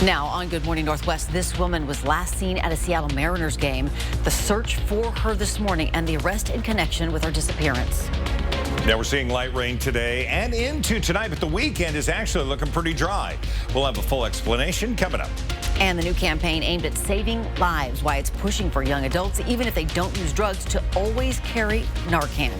Now on Good Morning Northwest, this woman was last seen at a Seattle Mariners game. The search for her this morning and the arrest in connection with her disappearance. Now we're seeing light rain today and into tonight, but the weekend is actually looking pretty dry. We'll have a full explanation coming up. And the new campaign aimed at saving lives, why it's pushing for young adults, even if they don't use drugs, to always carry Narcan.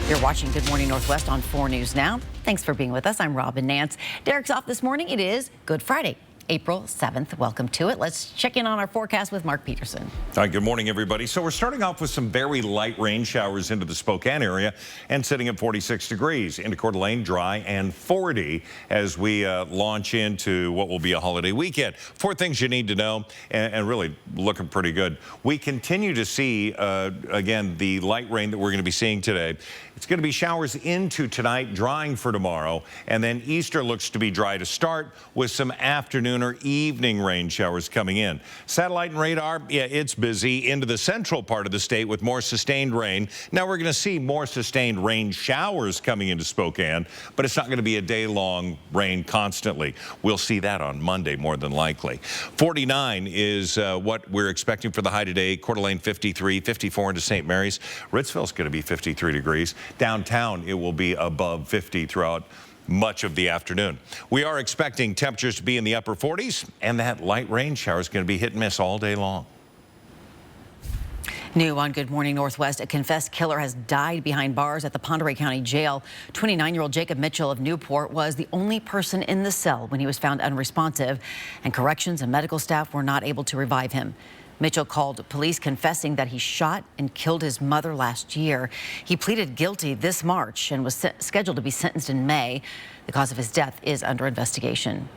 You're watching Good Morning Northwest on 4 News Now. Thanks for being with us. I'm Robin Nance. Derek's off this morning. It is Good Friday, April 7th. Welcome to it. Let's check in on our forecast with Mark Peterson. All right, good morning, everybody. So we're starting off with some very light rain showers into the Spokane area and sitting at 46 degrees. Into Coeur d'Alene, dry and 40 as we launch into what will be a holiday weekend. 4 things you need to know, and really looking pretty good. We continue to see, again, the light rain that we're going to be seeing today. It's going to be showers into tonight, drying for tomorrow, and then Easter looks to be dry to start with some afternoon or evening rain showers coming in. Satellite and radar, yeah, it's busy into the central part of the state with more sustained rain. Now we're going to see more sustained rain showers coming into Spokane, but it's not going to be a day-long rain constantly. We'll see that on Monday more than likely. 49 is what we're expecting for the high today. Coeur d'Alene 53, 54 into St. Mary's. Ritzville's going to be 53 degrees. Downtown, it will be above 50 throughout much of the afternoon. We are expecting temperatures to be in the upper 40s, and that light rain shower is going to be hit and miss all day long. New on Good Morning Northwest, a confessed killer has died behind bars at the Pend Oreille County Jail. 29-year-old Jacob Mitchell of Newport was the only person in the cell when he was found unresponsive, and corrections and medical staff were not able to revive him. Mitchell called police confessing that he shot and killed his mother last year. He pleaded guilty this March and was scheduled to be sentenced in May. The cause of his death is under investigation.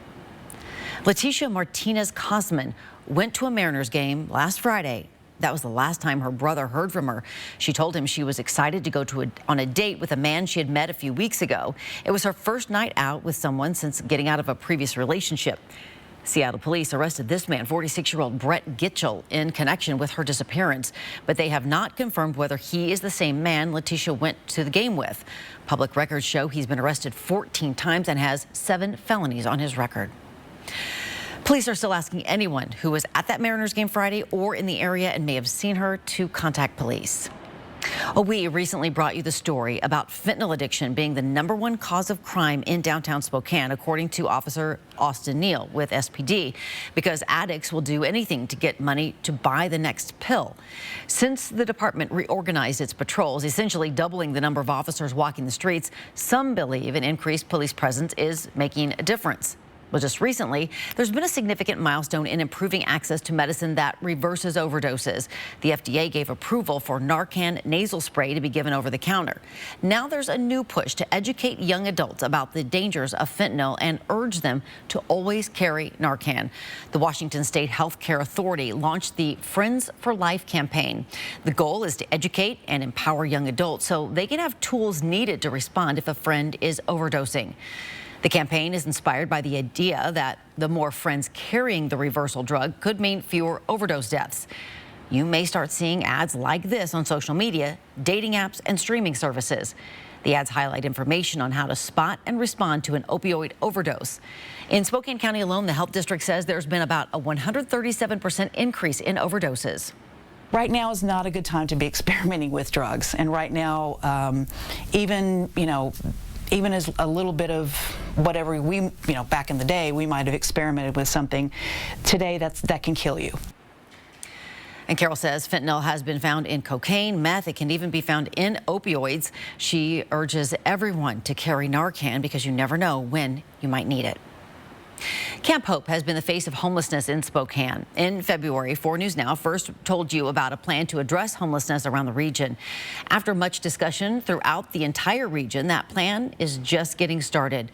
Leticia Martinez Cosman went to a Mariners game last Friday. That was the last time her brother heard from her. She told him she was excited to go on a date with a man she had met a few weeks ago. It was her first night out with someone since getting out of a previous relationship. Seattle police arrested this man, 46-year-old Brett Gitchell, in connection with her disappearance, but they have not confirmed whether he is the same man Leticia went to the game with. Public records show he's been arrested 14 times and has 7 felonies on his record. Police are still asking anyone who was at that Mariners game Friday or in the area and may have seen her to contact police. We recently brought you the story about fentanyl addiction being the #1 cause of crime in downtown Spokane, according to Officer Austin Neal with SPD, because addicts will do anything to get money to buy the next pill. Since the department reorganized its patrols, essentially doubling the number of officers walking the streets, some believe an increased police presence is making a difference. Well, just recently, there's been a significant milestone in improving access to medicine that reverses overdoses. The FDA gave approval for Narcan nasal spray to be given over the counter. Now there's a new push to educate young adults about the dangers of fentanyl and urge them to always carry Narcan. The Washington State Health Care Authority launched the Friends for Life campaign. The goal is to educate and empower young adults so they can have tools needed to respond if a friend is overdosing. The campaign is inspired by the idea that the more friends carrying the reversal drug could mean fewer overdose deaths. You may start seeing ads like this on social media, dating apps, and streaming services. The ads highlight information on how to spot and respond to an opioid overdose. In Spokane County alone, the health district says there's been about a 137% increase in overdoses. Right now is not a good time to be experimenting with drugs. And right now, even as a little bit of whatever back in the day, we might have experimented with something. Today, that can kill you. And Carol says fentanyl has been found in cocaine, meth. It can even be found in opioids. She urges everyone to carry Narcan because you never know when you might need it. Camp Hope has been the face of homelessness in Spokane. In February, 4 News Now first told you about a plan to address homelessness around the region. After much discussion throughout the entire region, that plan is just getting started.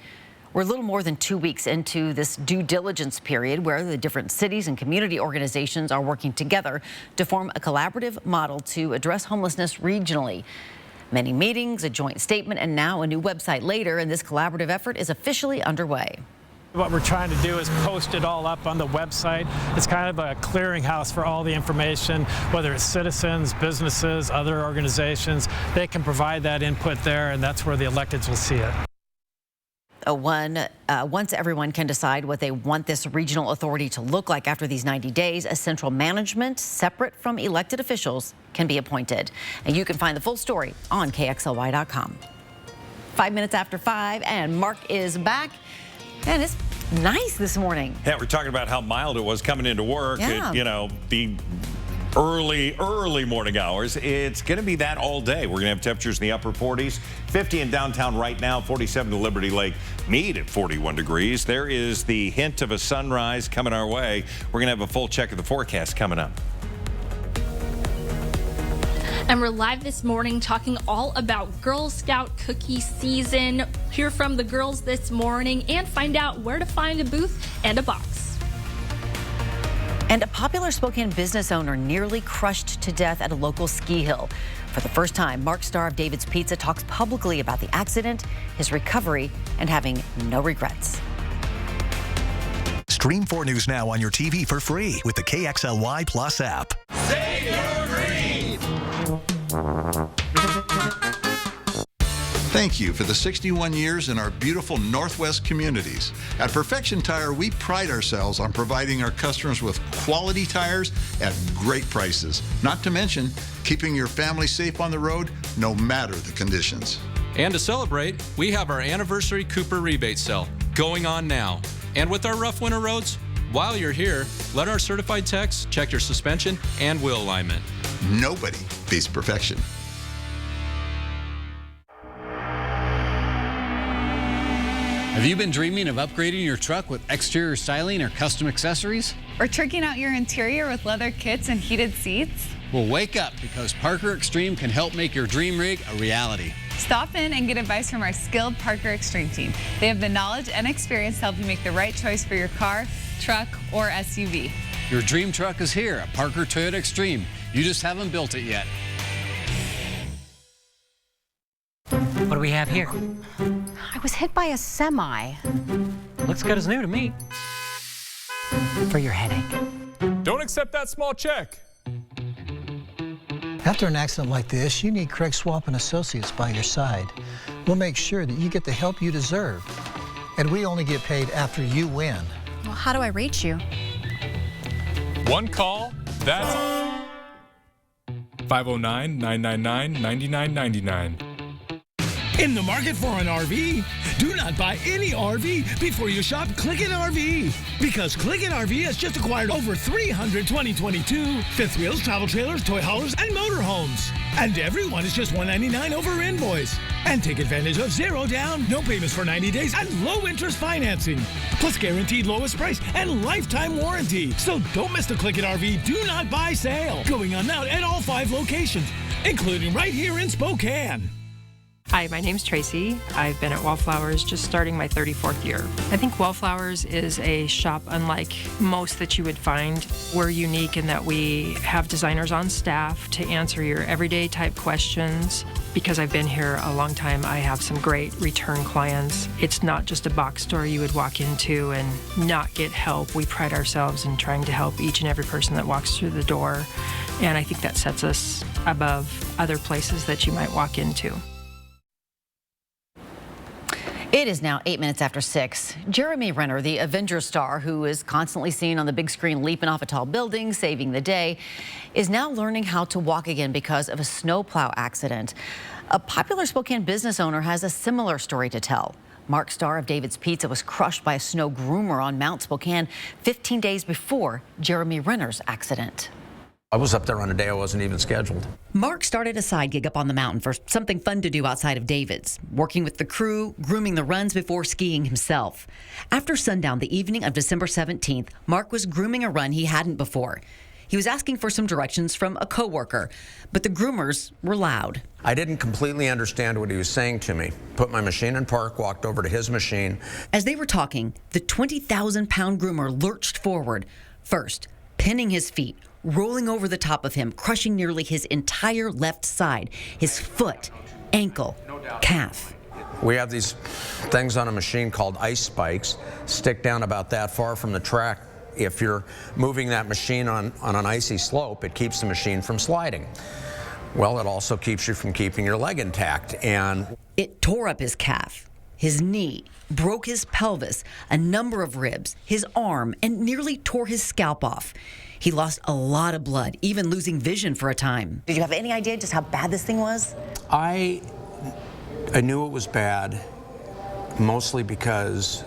We're a little more than 2 weeks into this due diligence period where the different cities and community organizations are working together to form a collaborative model to address homelessness regionally. Many meetings, a joint statement, and now a new website later, and this collaborative effort is officially underway. What we're trying to do is post it all up on the website. It's kind of a clearinghouse for all the information, whether it's citizens, businesses, other organizations. They can provide that input there, and that's where the electeds will see it. Once everyone can decide what they want this regional authority to look like after these 90 days, a central management separate from elected officials can be appointed. And you can find the full story on KXLY.com. 5 minutes after 5, and Mark is back. And it's nice this morning. Yeah, we're talking about how mild it was coming into work. Yeah. The early morning hours. It's going to be that all day. We're going to have temperatures in the upper 40s, 50 in downtown right now, 47 to Liberty Lake, Meade at 41 degrees. There is the hint of a sunrise coming our way. We're going to have a full check of the forecast coming up. And we're live this morning talking all about Girl Scout cookie season. Hear from the girls this morning and find out where to find a booth and a box. And a popular Spokane business owner nearly crushed to death at a local ski hill. For the first time, Mark Starr of David's Pizza talks publicly about the accident, his recovery, and having no regrets. Stream 4 News now on your TV for free with the KXLY Plus app. Save your dreams! Thank you for the 61 years in our beautiful Northwest communities. At Perfection Tire, we pride ourselves on providing our customers with quality tires at great prices. Not to mention, keeping your family safe on the road, no matter the conditions. And to celebrate, we have our anniversary Cooper rebate sale going on now. And with our rough winter roads, while you're here, let our certified techs check your suspension and wheel alignment. Nobody beats perfection. Have you been dreaming of upgrading your truck with exterior styling or custom accessories? Or tricking out your interior with leather kits and heated seats? Well, wake up, because Parker Extreme can help make your dream rig a reality. Stop in and get advice from our skilled Parker Extreme team. They have the knowledge and experience to help you make the right choice for your car, truck, or SUV. Your dream truck is here at Parker Toyota Extreme. You just haven't built it yet. What do we have here? I was hit by a semi. Looks good as new to me. For your headache. Don't accept that small check. After an accident like this, you need Craig Swamp and Associates by your side. We'll make sure that you get the help you deserve. And we only get paid after you win. Well, how do I reach you? One call, that's 509-999-9999. In the market for an RV? Do not buy any RV before you shop Clickin' RV. Because Clickin' RV has just acquired over 300 2022 fifth wheels, travel trailers, toy haulers, and motorhomes. And every one is just $199 over invoice. And take advantage of 0 down, no payments for 90 days, and low interest financing. Plus guaranteed lowest price and lifetime warranty. So don't miss the Clickin' RV Do Not Buy sale. Going on now at all 5 locations, including right here in Spokane. Hi, my name's Tracy. I've been at Wallflowers just starting my 34th year. I think Wallflowers is a shop unlike most that you would find. We're unique in that we have designers on staff to answer your everyday type questions. Because I've been here a long time, I have some great return clients. It's not just a box store you would walk into and not get help. We pride ourselves in trying to help each and every person that walks through the door. And I think that sets us above other places that you might walk into. It is now 8 minutes after 6. Jeremy Renner, the Avengers star who is constantly seen on the big screen leaping off a tall building, saving the day, is now learning how to walk again because of a snowplow accident. A popular Spokane business owner has a similar story to tell. Mark Starr of David's Pizza was crushed by a snow groomer on Mount Spokane 15 days before Jeremy Renner's accident. I was up there on a day I wasn't even scheduled. Mark started a side gig up on the mountain for something fun to do outside of David's, working with the crew, grooming the runs before skiing himself. After sundown the evening of December 17th, Mark was grooming a run he hadn't before. He was asking for some directions from a coworker, but the groomers were loud. I didn't completely understand what he was saying to me. Put my machine in park, walked over to his machine. As they were talking, the 20,000-pound groomer lurched forward, first pinning his feet, rolling over the top of him, crushing nearly his entire left side, his foot, ankle, calf. We have these things on a machine called ice spikes, stick down about that far from the track. If you're moving that machine on an icy slope, it keeps the machine from sliding. Well, it also keeps you from keeping your leg intact, and it tore up his calf. his knee, broke his pelvis, a number of ribs, his arm, and nearly tore his scalp off. He lost a lot of blood, even losing vision for a time. Did you have any idea just how bad this thing was? I knew it was bad, mostly because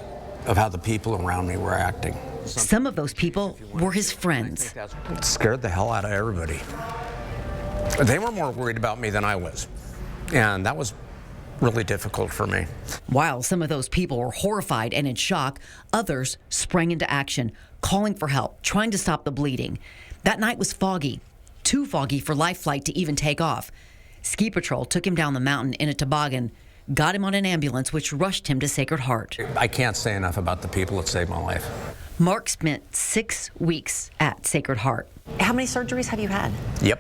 of how the people around me were acting. Some of those people were his friends. It scared the hell out of everybody. They were more worried about me than I was, and that was really difficult for me. While some of those people were horrified and in shock, others sprang into action, calling for help, trying to stop the bleeding. That night was foggy, too foggy for Life Flight to even take off. Ski Patrol took him down the mountain in a toboggan, got him on an ambulance, which rushed him to Sacred Heart. I can't say enough about the people that saved my life. Mark spent 6 weeks at Sacred Heart. How many surgeries have you had? Yep.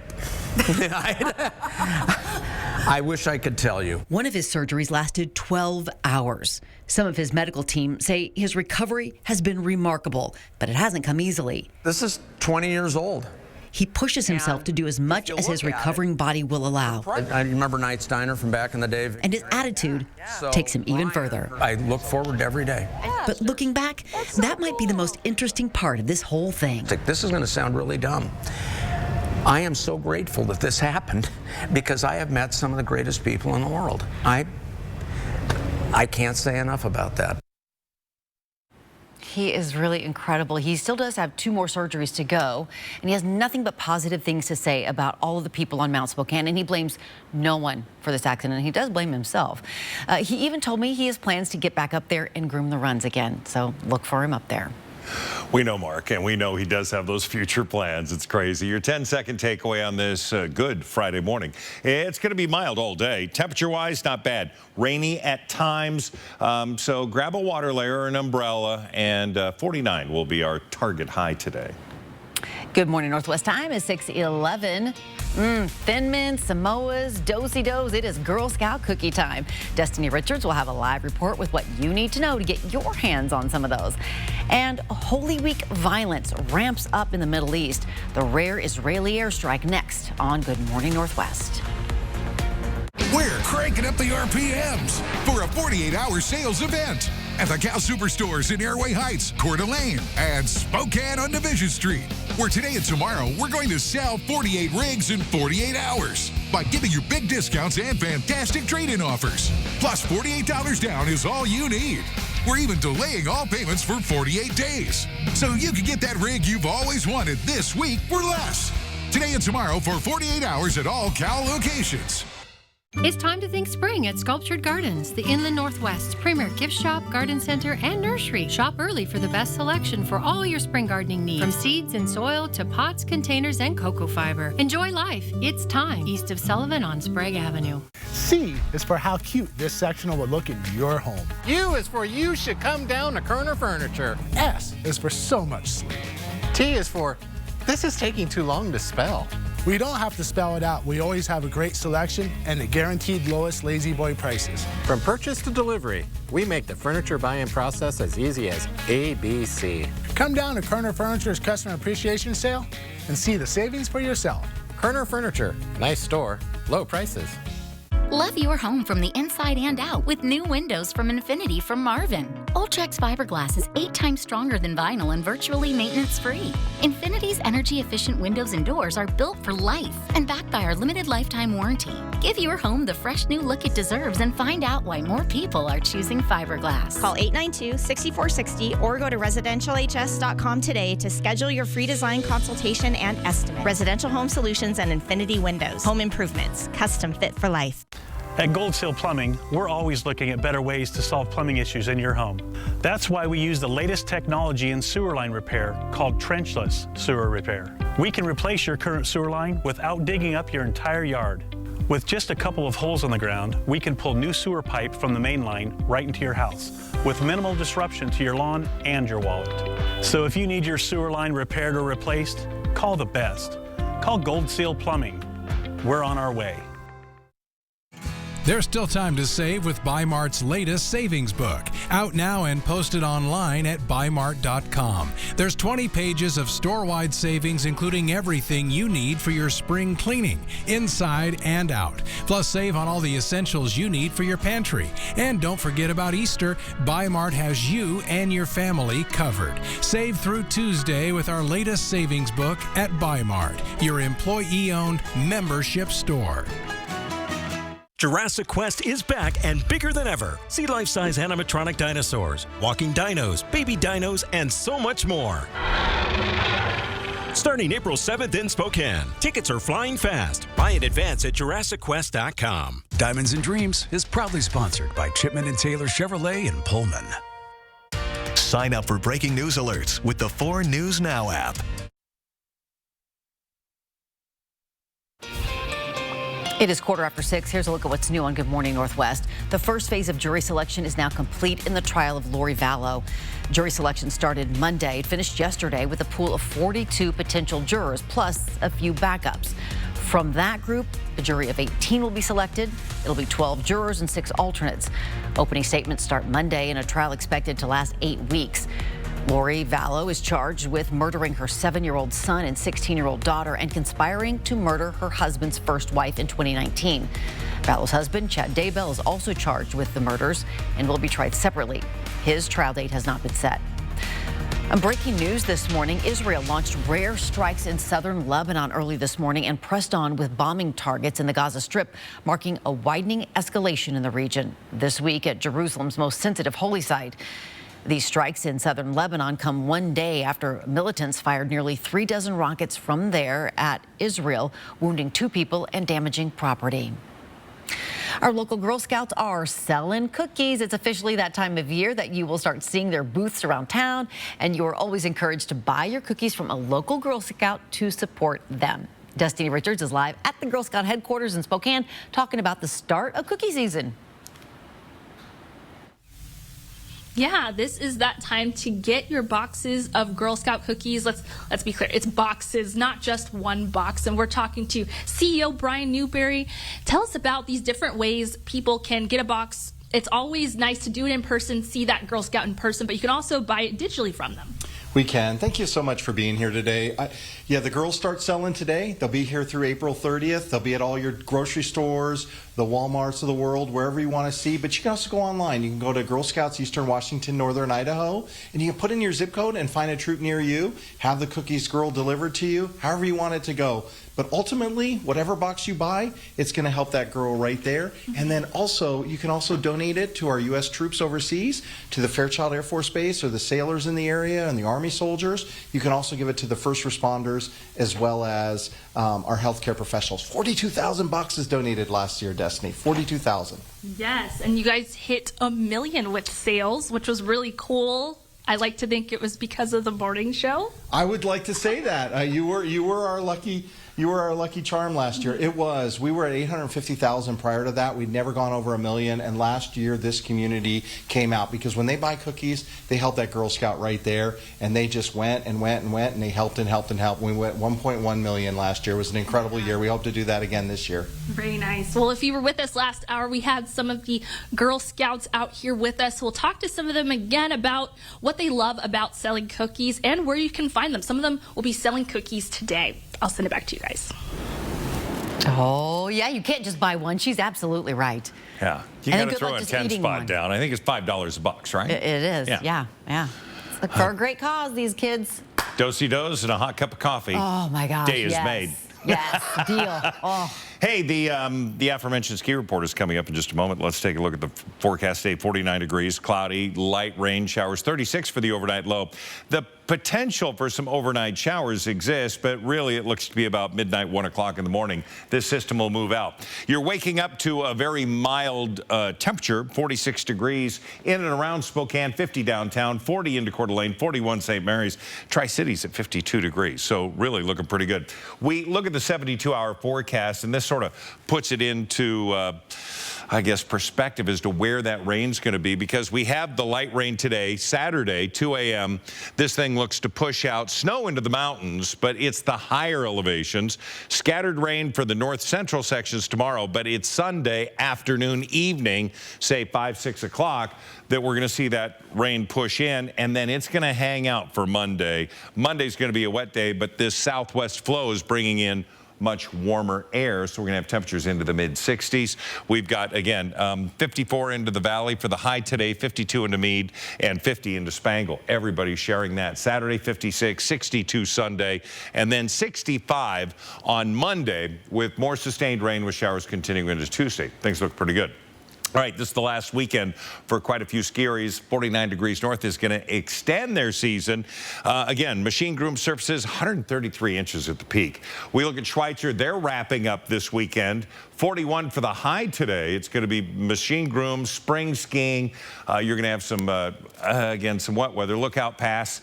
I wish I could tell you. One of his surgeries lasted 12 hours. Some of his medical team say his recovery has been remarkable, but it hasn't come easily. This is 20 years old. He pushes himself to do as much as his recovering body will allow. I remember Knight's Diner from back in the day. And his attitude takes him even further. I look forward to every day. But looking back, that might be the most interesting part of this whole thing. This is going to sound really dumb. I am so grateful that this happened because I have met some of the greatest people in the world. I can't say enough about that. He is really incredible. He still does have 2 more surgeries to go, and he has nothing but positive things to say about all of the people on Mount Spokane, and he blames no one for this accident. He does blame himself. He even told me he has plans to get back up there and groom the runs again, so look for him up there. We know Mark, and we know he does have those future plans. It's crazy. Your 10-second takeaway on this good Friday morning. It's going to be mild all day. Temperature-wise, not bad. Rainy at times, so grab a water layer or an umbrella, and 49 will be our target high today. Good morning, Northwest time is 6:11. Thin Mints, Samoas, Do-si-dos. It is Girl Scout cookie time. Destiny Richards will have a live report with what you need to know to get your hands on some of those. And Holy Week violence ramps up in the Middle East. The rare Israeli airstrike next on Good Morning Northwest. We're cranking up the RPMs for a 48-hour sales event at the Cal Superstores in Airway Heights, Coeur d'Alene, and Spokane on Division Street, where today and tomorrow we're going to sell 48 rigs in 48 hours by giving you big discounts and fantastic trade-in offers. Plus, $48 down is all you need. We're even delaying all payments for 48 days, so you can get that rig you've always wanted this week for less. Today and tomorrow for 48 hours at all Cal locations. It's time to think spring at Sculptured Gardens, the Inland Northwest's premier gift shop, garden center, and nursery. Shop early for the best selection for all your spring gardening needs, from seeds and soil to pots, containers, and cocoa fiber. Enjoy life. It's time, east of Sullivan on Sprague Avenue. C is for how cute this sectional will look in your home. U is for you should come down to Kerner Furniture. S is for so much sleep. T is for this is taking too long to spell. We don't have to spell it out. We always have a great selection and the guaranteed lowest Lazy Boy prices. From purchase to delivery, we make the furniture buying process as easy as ABC. Come down to Kerner Furniture's Customer Appreciation Sale and see the savings for yourself. Kerner Furniture, nice store, low prices. Love your home from the inside and out with new windows from Infinity from Marvin. Ultrex fiberglass is 8 times stronger than vinyl and virtually maintenance-free. Infinity's energy-efficient windows and doors are built for life and backed by our limited lifetime warranty. Give your home the fresh new look it deserves and find out why more people are choosing fiberglass. Call 892-6460 or go to residentialhs.com today to schedule your free design consultation and estimate. Residential Home Solutions and Infinity Windows. Home improvements. Custom fit for life. At Gold Seal Plumbing, we're always looking at better ways to solve plumbing issues in your home. That's why we use the latest technology in sewer line repair called trenchless sewer repair. We can replace your current sewer line without digging up your entire yard. With just a couple of holes in the ground, we can pull new sewer pipe from the main line right into your house with minimal disruption to your lawn and your wallet. So if you need your sewer line repaired or replaced, call the best. Call Gold Seal Plumbing. We're on our way. There's still time to save with Bi-Mart's latest savings book, out now and posted online at bimart.com. There's 20 pages of store-wide savings, including everything you need for your spring cleaning, inside and out. Plus, save on all the essentials you need for your pantry. And don't forget about Easter. Bi-Mart has you and your family covered. Save through Tuesday with our latest savings book at Bi-Mart, your employee-owned membership store. Jurassic Quest is back and bigger than ever. See life-size animatronic dinosaurs, walking dinos, baby dinos, and so much more. Starting April 7th in Spokane. Tickets are flying fast. Buy in advance at JurassicQuest.com. Diamonds and Dreams is proudly sponsored by Chipman & Taylor Chevrolet in Pullman. Sign up for breaking news alerts with the 4 News Now app. It is 6:15. Here's a look at what's new on Good Morning Northwest. The first phase of jury selection is now complete in the trial of Lori Vallow. Jury selection started Monday. It finished yesterday with a pool of 42 potential jurors, plus a few backups. From that group, a jury of 18 will be selected. It'll be 12 jurors and 6 alternates. Opening statements start Monday and a trial expected to last 8 weeks. Lori Vallow is charged with murdering her 7-year-old son and 16-year-old daughter and conspiring to murder her husband's first wife in 2019. Vallow's husband, Chad Daybell, is also charged with the murders and will be tried separately. His trial date has not been set. Breaking news this morning, Israel launched rare strikes in southern Lebanon early this morning and pressed on with bombing targets in the Gaza Strip, marking a widening escalation in the region. This week at Jerusalem's most sensitive holy site. These strikes in southern Lebanon come one day after militants fired nearly 3 dozen rockets from there at Israel, wounding 2 people and damaging property. Our local Girl Scouts are selling cookies. It's officially that time of year that you will start seeing their booths around town, and you are always encouraged to buy your cookies from a local Girl Scout to support them. Destiny Richards is live at the Girl Scout headquarters in Spokane talking about the start of cookie season. Yeah, this is that time to get your boxes of Girl Scout cookies. Let's be clear, it's boxes, not just one box. And we're talking to CEO Brian Newberry. Tell us about these different ways people can get a box. It's always nice to do it in person, see that Girl Scout in person, but you can also buy it digitally from them. We can. Thank you so much for being here today. Yeah, the girls start selling today. They'll be here through April 30th. They'll be at all your grocery stores, the Walmarts of the world, wherever you want to see. But you can also go online. You can go to Girl Scouts Eastern Washington, Northern Idaho, and you can put in your zip code and find a troop near you, have the cookies girl delivered to you, however you want it to go. But ultimately, whatever box you buy, it's going to help that girl right there. And then also, you can also donate it to our U.S. troops overseas, to the Fairchild Air Force Base or the sailors in the area and the Army soldiers. You can also give it to the first responders as well as our healthcare professionals. 42,000 boxes donated last year, Destiny. 42,000. Yes, and you guys hit 1 million with sales, which was really cool. I like to think it was because of the morning show. I would like to say that. You were our lucky charm last year. It was. We were at 850,000 prior to that. We'd never gone over 1 million. And last year, this community came out because when they buy cookies, they help that Girl Scout right there. And they just went and went and went, and they helped and helped and helped. We went 1.1 million last year. It was an incredible year. We hope to do that again this year. Very nice. Well, if you were with us last hour, we had some of the Girl Scouts out here with us. We'll talk to some of them again about what they love about selling cookies and where you can find them. Some of them will be selling cookies today. I'll send it back to you guys. Oh, yeah, you can't just buy one. She's absolutely right. Yeah, you got to throw a 10 spot down. I think it's $5 a box, right? It is, yeah. It's for a great cause, these kids. Do-si-dos and a hot cup of coffee. Oh, my gosh, Day is made. Yes, deal. Oh. Hey, the aforementioned ski report is coming up in just a moment. Let's take a look at the forecast today. 49 degrees, cloudy, light rain showers, 36 for the overnight low. The potential for some overnight showers exists, but really it looks to be about midnight, 1 o'clock in the morning. This system will move out. You're waking up to a very mild temperature, 46 degrees in and around Spokane, 50 downtown, 40 into Coeur d'Alene, 41 St. Mary's, Tri-Cities at 52 degrees. So really looking pretty good. We look at the 72-hour forecast, and this sort of puts it into, I guess, perspective as to where that rain's going to be, because we have the light rain today, Saturday, 2 a.m. This thing looks to push out snow into the mountains, but it's the higher elevations. Scattered rain for the north central sections tomorrow, but it's Sunday afternoon, evening, say 5, 6 o'clock, that we're going to see that rain push in, and then it's going to hang out for Monday. Monday's going to be a wet day, but this southwest flow is bringing in much warmer air, so we're going to have temperatures into the mid-60s. We've got, again, 54 into the valley for the high today, 52 into Meade, and 50 into Spangle. Everybody's sharing that. Saturday, 56, 62 Sunday, and then 65 on Monday, with more sustained rain with showers continuing into Tuesday. Things look pretty good. All right, this is the last weekend for quite a few ski areas. 49 degrees north is going to extend their season. Again, machine groomed surfaces, 133 inches at the peak. We look at Schweitzer. They're wrapping up this weekend. 41 for the high today. It's going to be machine groomed, spring skiing. You're going to have some, again, some wet weather. Lookout Pass.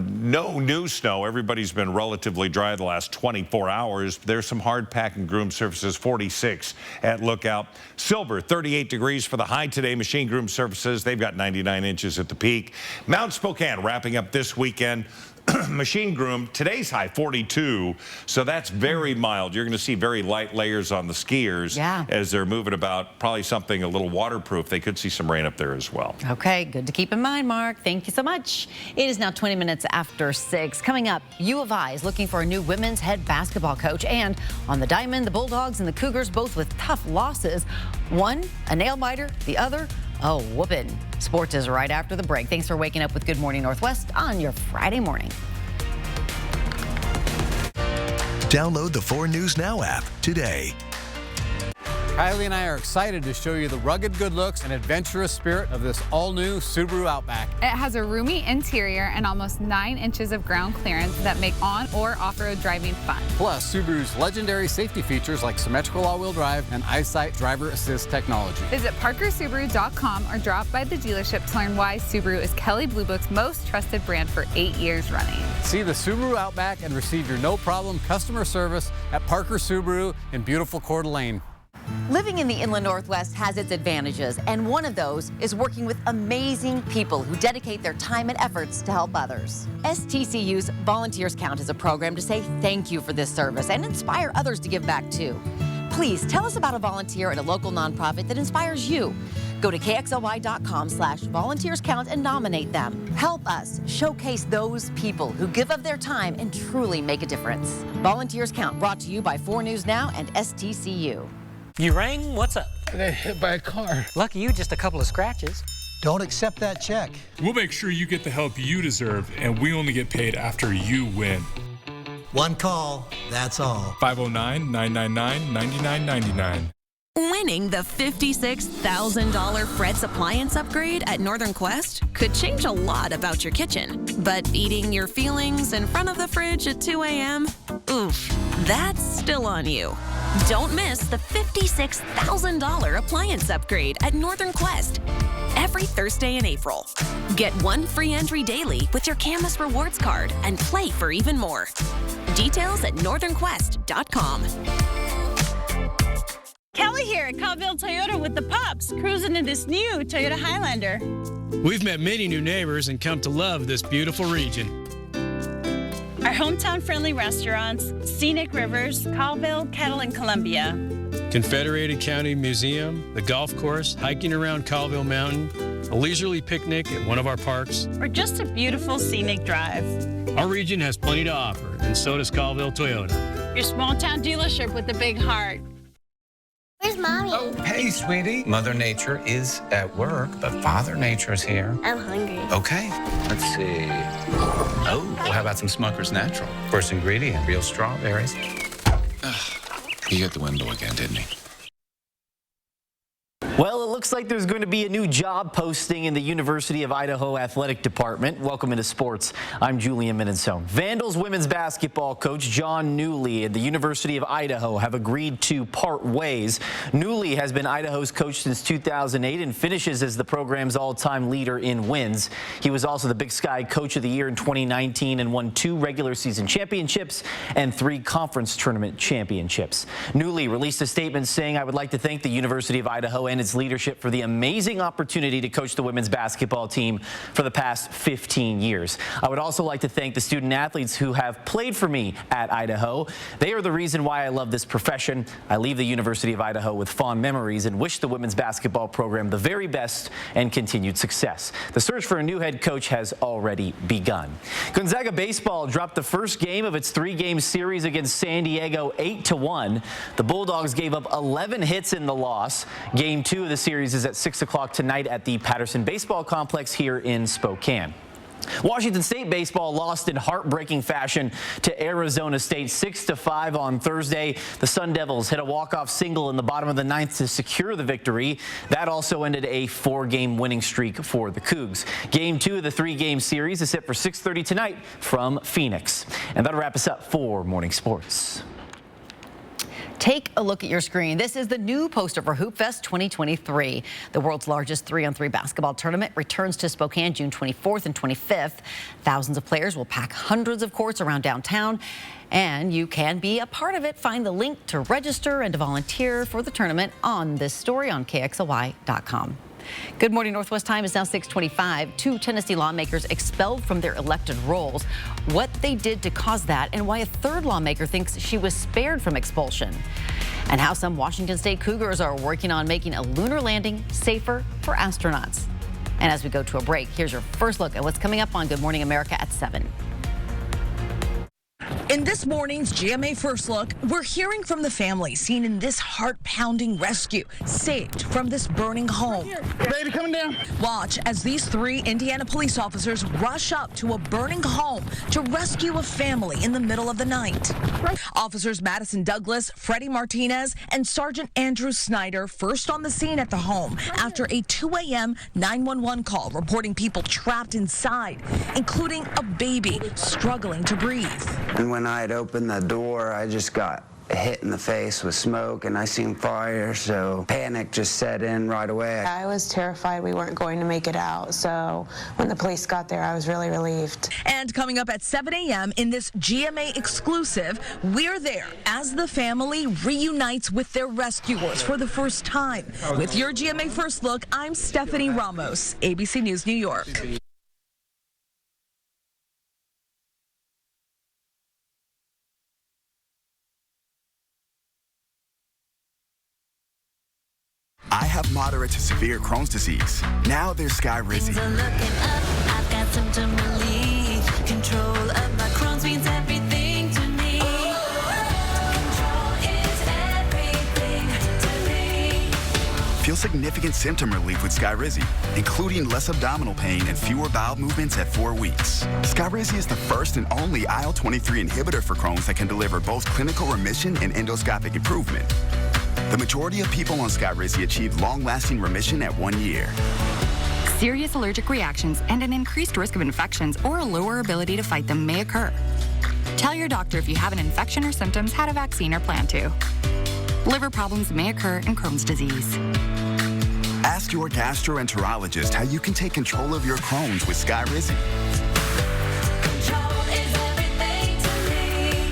No new snow. Everybody's been relatively dry the last 24 hours. There's some hard pack and groomed surfaces, 46 at Lookout. Silver, 38 degrees for the high today. Machine groomed surfaces, they've got 99 inches at the peak. Mount Spokane wrapping up this weekend. Machine groomed, today's high 42, so that's very mild. You're going to see very light layers on the skiers as they're moving about, probably something a little waterproof. They could see some rain up there as well. Okay, good to keep in mind, Mark. Thank you so much. It is now 20 minutes after 6. Coming up, U of I is looking for a new women's head basketball coach. And on the diamond, the Bulldogs and the Cougars both with tough losses. One, a nail biter, the other, a whooping. Sports is right after the break. Thanks for waking up with Good Morning Northwest on your Friday morning. Download the 4 News Now app today. Kylie and I are excited to show you the rugged good looks and adventurous spirit of this all-new Subaru Outback. It has a roomy interior and almost 9 inches of ground clearance that make on- or off-road driving fun. Plus, Subaru's legendary safety features like symmetrical all-wheel drive and EyeSight driver assist technology. Visit ParkerSubaru.com or drop by the dealership to learn why Subaru is Kelley Blue Book's most trusted brand for 8 years running. See the Subaru Outback and receive your no-problem customer service at Parker Subaru in beautiful Coeur d'Alene. Living in the Inland Northwest has its advantages, and one of those is working with amazing people who dedicate their time and efforts to help others. STCU's Volunteers Count is a program to say thank you for this service and inspire others to give back too. Please tell us about a volunteer at a local nonprofit that inspires you. Go to KXLY.com/volunteerscount and nominate them. Help us showcase those people who give of their time and truly make a difference. Volunteers Count, brought to you by 4 News Now and STCU. You rang? What's up? I got hit by a car. Lucky you, just a couple of scratches. Don't accept that check. We'll make sure you get the help you deserve, and we only get paid after you win. One call, that's all. 509-999-9999. Winning the $56,000 Fred's appliance upgrade at Northern Quest could change a lot about your kitchen. But eating your feelings in front of the fridge at 2 a.m.? Oof, that's still on you. Don't miss the $56,000 appliance upgrade at Northern Quest every Thursday in April. Get 1 free entry daily with your Camus Rewards card and play for even more. Details at northernquest.com. Kelly here at Colville Toyota with the pups, cruising in this new Toyota Highlander. We've met many new neighbors and come to love this beautiful region. Our hometown-friendly restaurants, scenic rivers, Colville, Kettle, and Columbia. Confederated County Museum, the golf course, hiking around Colville Mountain, a leisurely picnic at one of our parks, or just a beautiful scenic drive. Our region has plenty to offer, and so does Colville Toyota. Your small-town dealership with a big heart. Where's Mommy? Oh, hey, sweetie. Mother Nature is at work, but Father Nature's here. I'm hungry. Okay, let's see. Oh, well, how about some Smucker's Natural? First ingredient, real strawberries. He hit the window again, didn't he? Well, it looks looks like there's going to be a new job posting in the University of Idaho Athletic Department. Welcome into sports. I'm Julian Minnesone. Vandals women's basketball coach John Newley at the University of Idaho have agreed to part ways. Newley has been Idaho's coach since 2008 and finishes as the program's all-time leader in wins. He was also the Big Sky Coach of the Year in 2019 and won 2 regular season championships and 3 conference tournament championships. Newley released a statement saying, "I would like to thank the University of Idaho and its leadership for the amazing opportunity to coach the women's basketball team for the past 15 years. I would also like to thank the student athletes who have played for me at Idaho. They are the reason why I love this profession. I leave the University of Idaho with fond memories and wish the women's basketball program the very best and continued success." The search for a new head coach has already begun. Gonzaga baseball dropped the first game of its 3-game series against San Diego 8-1. The Bulldogs gave up 11 hits in the loss. Game 2 of the series is at 6 o'clock tonight at the Patterson Baseball Complex here in Spokane. Washington State baseball lost in heartbreaking fashion to Arizona State 6-5 on Thursday. The Sun Devils hit a walk-off single in the bottom of the 9th to secure the victory. That also ended a 4-game winning streak for the Cougs. Game 2 of the 3-game series is set for 6:30 tonight from Phoenix. And that'll wrap us up for Morning Sports. Take a look at your screen. This is the new poster for Hoop Fest 2023. The world's largest 3-on-3 basketball tournament returns to Spokane June 24th and 25th. Thousands of players will pack hundreds of courts around downtown, and you can be a part of it. Find the link to register and to volunteer for the tournament on this story on KXLY.com. Good morning. Northwest time is now 6:25. 2 Tennessee lawmakers expelled from their elected roles. What they did to cause that and why a 3rd lawmaker thinks she was spared from expulsion. And how some Washington State Cougars are working on making a lunar landing safer for astronauts. And as we go to a break, here's your first look at what's coming up on Good Morning America at 7. In this morning's GMA First Look, we're hearing from the family seen in this heart-pounding rescue, saved from this burning home. Baby, coming down. Watch as these 3 Indiana police officers rush up to a burning home to rescue a family in the middle of the night. Officers Madison Douglas, Freddie Martinez, and Sergeant Andrew Snyder first on the scene at the home after a 2 a.m. 911 call reporting people trapped inside, including a baby struggling to breathe. And when I had opened the door, I just got hit in the face with smoke and I seen fire, so panic just set in right away. I was terrified we weren't going to make it out, so when the police got there, I was really relieved. And coming up at 7 a.m. in this GMA exclusive, we're there as the family reunites with their rescuers for the first time. With your GMA First Look, I'm Stephanie Ramos, ABC News New York. I have moderate to severe Crohn's disease. Now there's Skyrizi. I've got symptom relief. Control of my Crohn's means everything to me. Control is everything to me. Feel significant symptom relief with Skyrizi, including less abdominal pain and fewer bowel movements at 4 weeks. Skyrizi is the first and only IL-23 inhibitor for Crohn's that can deliver both clinical remission and endoscopic improvement. The majority of people on Skyrizi achieve long-lasting remission at 1 year. Serious allergic reactions and an increased risk of infections or a lower ability to fight them may occur. Tell your doctor if you have an infection or symptoms, had a vaccine, or plan to. Liver problems may occur in Crohn's disease. Ask your gastroenterologist how you can take control of your Crohn's with Skyrizi. Control is everything to me.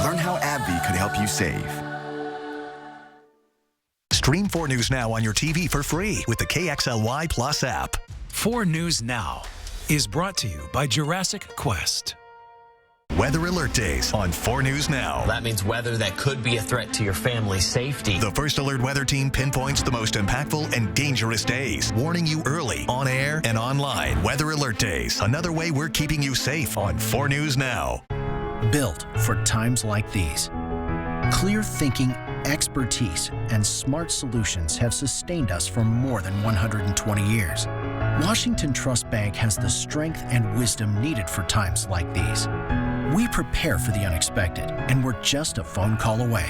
Learn how AbbVie could help you save. Stream 4 News Now on your TV for free with the KXLY Plus app. 4 News Now is brought to you by Jurassic Quest. Weather Alert Days on 4 News Now. That means weather that could be a threat to your family's safety. The First Alert Weather Team pinpoints the most impactful and dangerous days, warning you early, on air and online. Weather Alert Days, another way we're keeping you safe on 4 News Now. Built for times like these. Clear thinking, expertise, and smart solutions have sustained us for more than 120 years. Washington Trust Bank has the strength and wisdom needed for times like these. We prepare for the unexpected, and we're just a phone call away.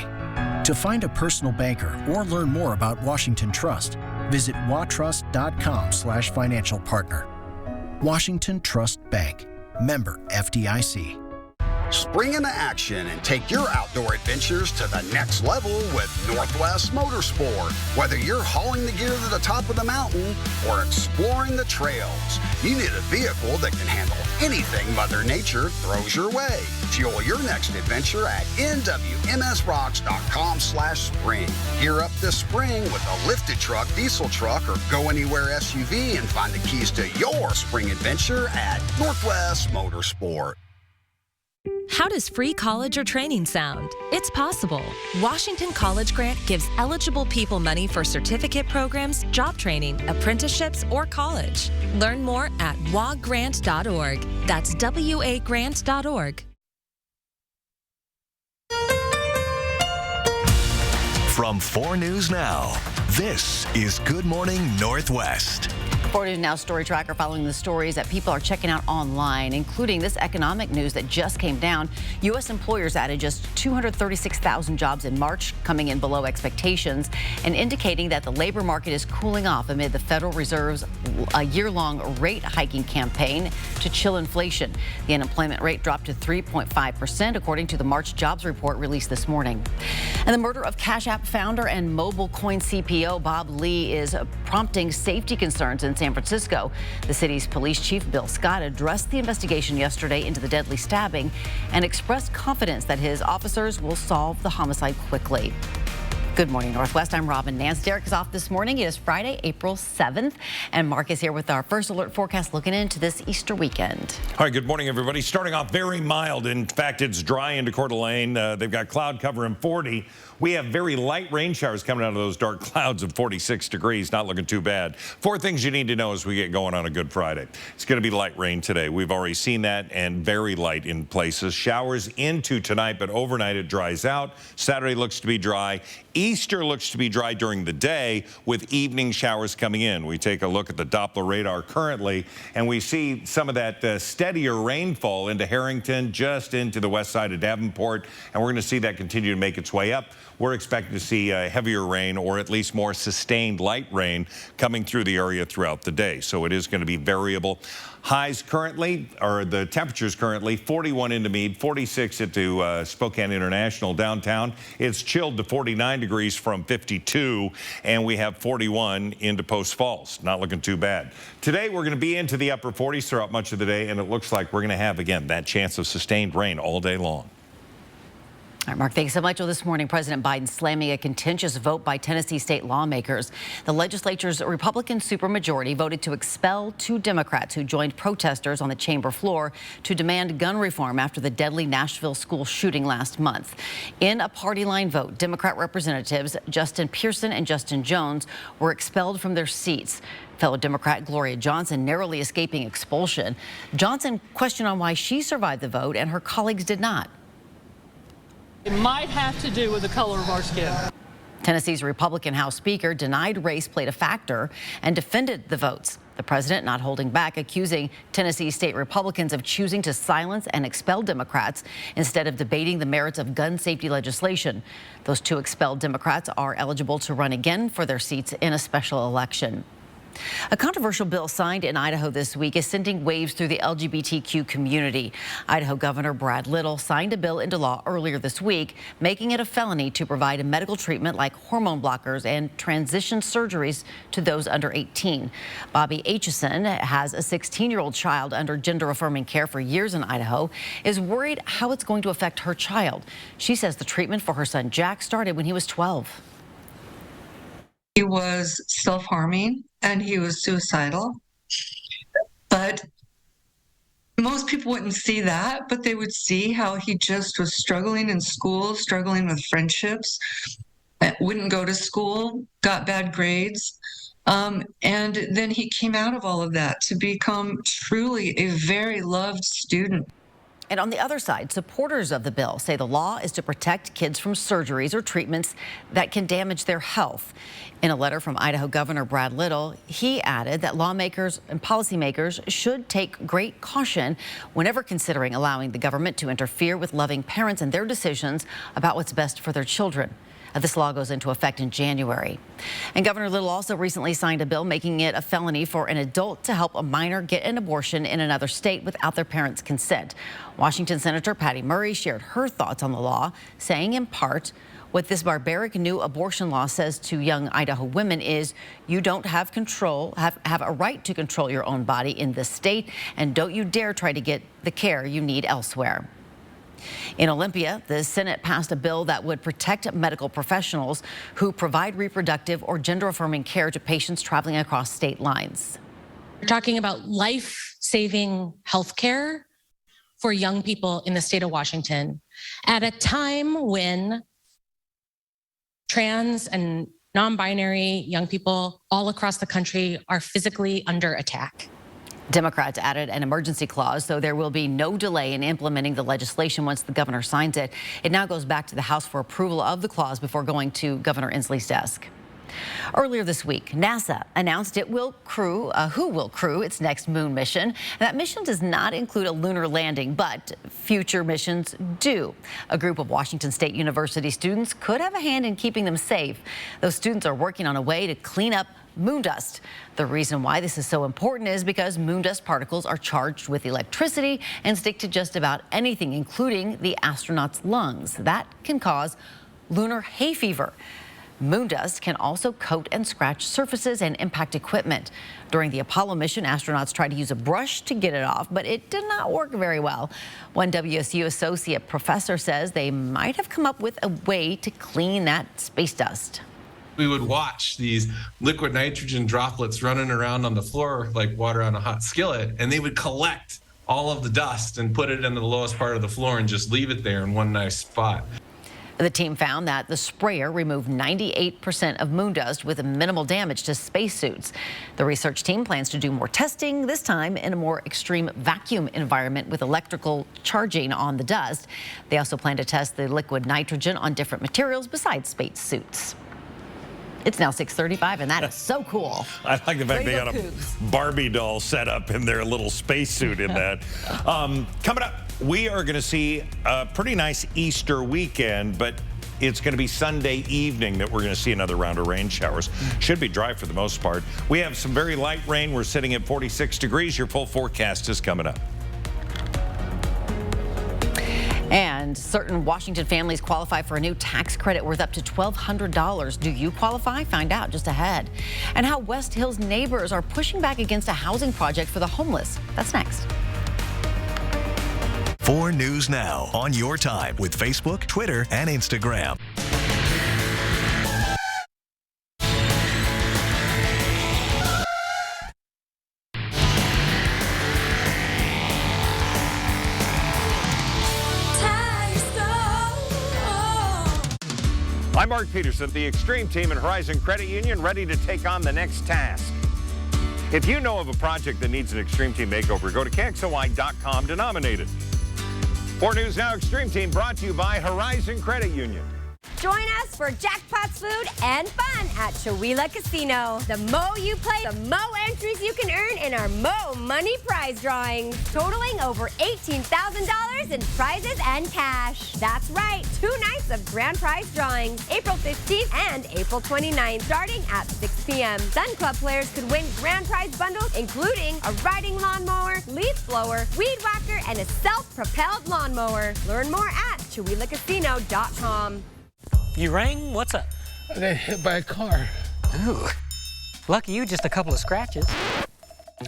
To find a personal banker or learn more about Washington Trust, visit watrust.com/financial partner. Washington Trust Bank. Member FDIC. Spring into action and take your outdoor adventures to the next level with Northwest Motorsport. Whether you're hauling the gear to the top of the mountain or exploring the trails, you need a vehicle that can handle anything Mother Nature throws your way. Fuel your next adventure at nwmsrocks.com/spring. Gear up this spring with a lifted truck, diesel truck, or go anywhere SUV and find the keys to your spring adventure at Northwest Motorsport. How does free college or training sound? It's possible. Washington College Grant gives eligible people money for certificate programs, job training, apprenticeships, or college. Learn more at wagrant.org. That's wagrant.org. From 4 News Now, this is Good Morning Northwest. 4 News Now story tracker following the stories that people are checking out online, including this economic news that just came down. U.S. employers added just 236,000 jobs in March, coming in below expectations and indicating that the labor market is cooling off amid the Federal Reserve's year-long rate hiking campaign to chill inflation. The unemployment rate dropped to 3.5%, according to the March jobs report released this morning. And the murder of Cash App founder and mobile coin CPO Bob Lee is prompting safety concerns in San Francisco. The city's police chief, Bill Scott, addressed the investigation yesterday into the deadly stabbing and expressed confidence that his officers will solve the homicide quickly. Good morning, Northwest. I'm Robin Nance. Derek is off this morning. It is Friday, April 7th, and Mark is here with our first alert forecast looking into this Easter weekend. All right, good morning, everybody. Starting off very mild. In fact, it's dry into Coeur d'Alene. They've got cloud cover in 40. We have very light rain showers coming out of those dark clouds of 46 degrees. Not looking too bad. 4 things you need to know as we get going on a Good Friday. It's going to be light rain today. We've already seen that, and very light in places. Showers into tonight, but overnight it dries out. Saturday looks to be dry. Easter looks to be dry during the day with evening showers coming in. We take a look at the Doppler radar currently, and we see some of that steadier rainfall into Harrington, just into the west side of Davenport, and we're going to see that continue to make its way up. We're expecting to see heavier rain, or at least more sustained light rain, coming through the area throughout the day. So it is going to be variable. Highs currently, or the temperatures currently, 41 into Meade, 46 into Spokane International downtown. It's chilled to 49 degrees from 52, and we have 41 into Post Falls. Not looking too bad. Today, we're going to be into the upper 40s throughout much of the day, and it looks like we're going to have, again, that chance of sustained rain all day long. All right, Mark, thanks so much. Well, this morning, President Biden slamming a contentious vote by Tennessee state lawmakers. The legislature's Republican supermajority voted to expel 2 Democrats who joined protesters on the chamber floor to demand gun reform after the deadly Nashville school shooting last month. In a party line vote, Democrat representatives Justin Pearson and Justin Jones were expelled from their seats. Fellow Democrat Gloria Johnson narrowly escaping expulsion. Johnson questioned on why she survived the vote and her colleagues did not. It might have to do with the color of our skin. Tennessee's Republican House Speaker denied race played a factor and defended the votes. The president not holding back, accusing Tennessee state Republicans of choosing to silence and expel Democrats instead of debating the merits of gun safety legislation. Those 2 expelled Democrats are eligible to run again for their seats in a special election. A controversial bill signed in Idaho this week is sending waves through the LGBTQ community. Idaho Governor Brad Little signed a bill into law earlier this week, making it a felony to provide a medical treatment like hormone blockers and transition surgeries to those under 18. Bobby Aitchison has a 16-year-old child under gender-affirming care for years in Idaho, is worried how it's going to affect her child. She says the treatment for her son Jack started when he was 12. He was self-harming and he was suicidal, but most people wouldn't see that, but they would see how he just was struggling in school, struggling with friendships, wouldn't go to school, got bad grades, and then he came out of all of that to become truly a very loved student. And on the other side, supporters of the bill say the law is to protect kids from surgeries or treatments that can damage their health. In a letter from Idaho Governor Brad Little, he added that lawmakers and policymakers should take great caution whenever considering allowing the government to interfere with loving parents and their decisions about what's best for their children. This law goes into effect in January. And Governor Little also recently signed a bill making it a felony for an adult to help a minor get an abortion in another state without their parents' consent. Washington Senator Patty Murray shared her thoughts on the law, saying in part, what this barbaric new abortion law says to young Idaho women is you don't have a right to control your own body in this state, and don't you dare try to get the care you need elsewhere. In Olympia, the Senate passed a bill that would protect medical professionals who provide reproductive or gender-affirming care to patients traveling across state lines. We're talking about life-saving health care for young people in the state of Washington at a time when trans and non-binary young people all across the country are physically under attack. Democrats added an emergency clause, so there will be no delay in implementing the legislation once the governor signs it. It now goes back to the House for approval of the clause before going to Governor Inslee's desk. Earlier this week, NASA announced it will who will crew its next moon mission. That mission does not include a lunar landing, but future missions do. A group of Washington State University students could have a hand in keeping them safe. Those students are working on a way to clean up moon dust. The reason why this is so important is because moon dust particles are charged with electricity and stick to just about anything, including the astronauts' lungs. That can cause lunar hay fever. Moon dust can also coat and scratch surfaces and impact equipment. During the Apollo mission, astronauts tried to use a brush to get it off, but it did not work very well. One WSU associate professor says they might have come up with a way to clean that space dust. We would watch these liquid nitrogen droplets running around on the floor like water on a hot skillet, and they would collect all of the dust and put it into the lowest part of the floor and just leave it there in one nice spot. The team found that the sprayer removed 98% of moon dust with minimal damage to spacesuits. The research team plans to do more testing, this time in a more extreme vacuum environment with electrical charging on the dust. They also plan to test the liquid nitrogen on different materials besides spacesuits. It's now 6:35, and that is so cool. I like the fact they got a Barbie doll set up in their little spacesuit in that. Coming up, we are going to see a pretty nice Easter weekend, but it's going to be Sunday evening that we're going to see another round of rain showers. Should be dry for the most part. We have some very light rain. We're sitting at 46 degrees. Your full forecast is coming up. And certain Washington families qualify for a new tax credit worth up to $1,200. Do you qualify? Find out just ahead. And how West Hills neighbors are pushing back against a housing project for the homeless. That's next. 4 News Now on your time with Facebook, Twitter, and Instagram. I'm Mark Peterson, the Extreme Team and Horizon Credit Union, ready to take on the next task. If you know of a project that needs an Extreme Team makeover, go to KXLY.com to nominate it. 4 News Now Extreme Team brought to you by Horizon Credit Union. Join us for jackpots, food, and fun at Chewelah Casino. The more you play, the more entries you can earn in our Mo Money prize drawings, totaling over $18,000 in prizes and cash. That's right, 2 nights of grand prize drawings, April 15th and April 29th, starting at 6 p.m. Sun Club players could win grand prize bundles, including a riding lawnmower, leaf blower, weed whacker, and a self-propelled lawnmower. Learn more at ChewelahCasino.com. You rang? What's up? I got hit by a car. Ooh. Lucky you, just a couple of scratches.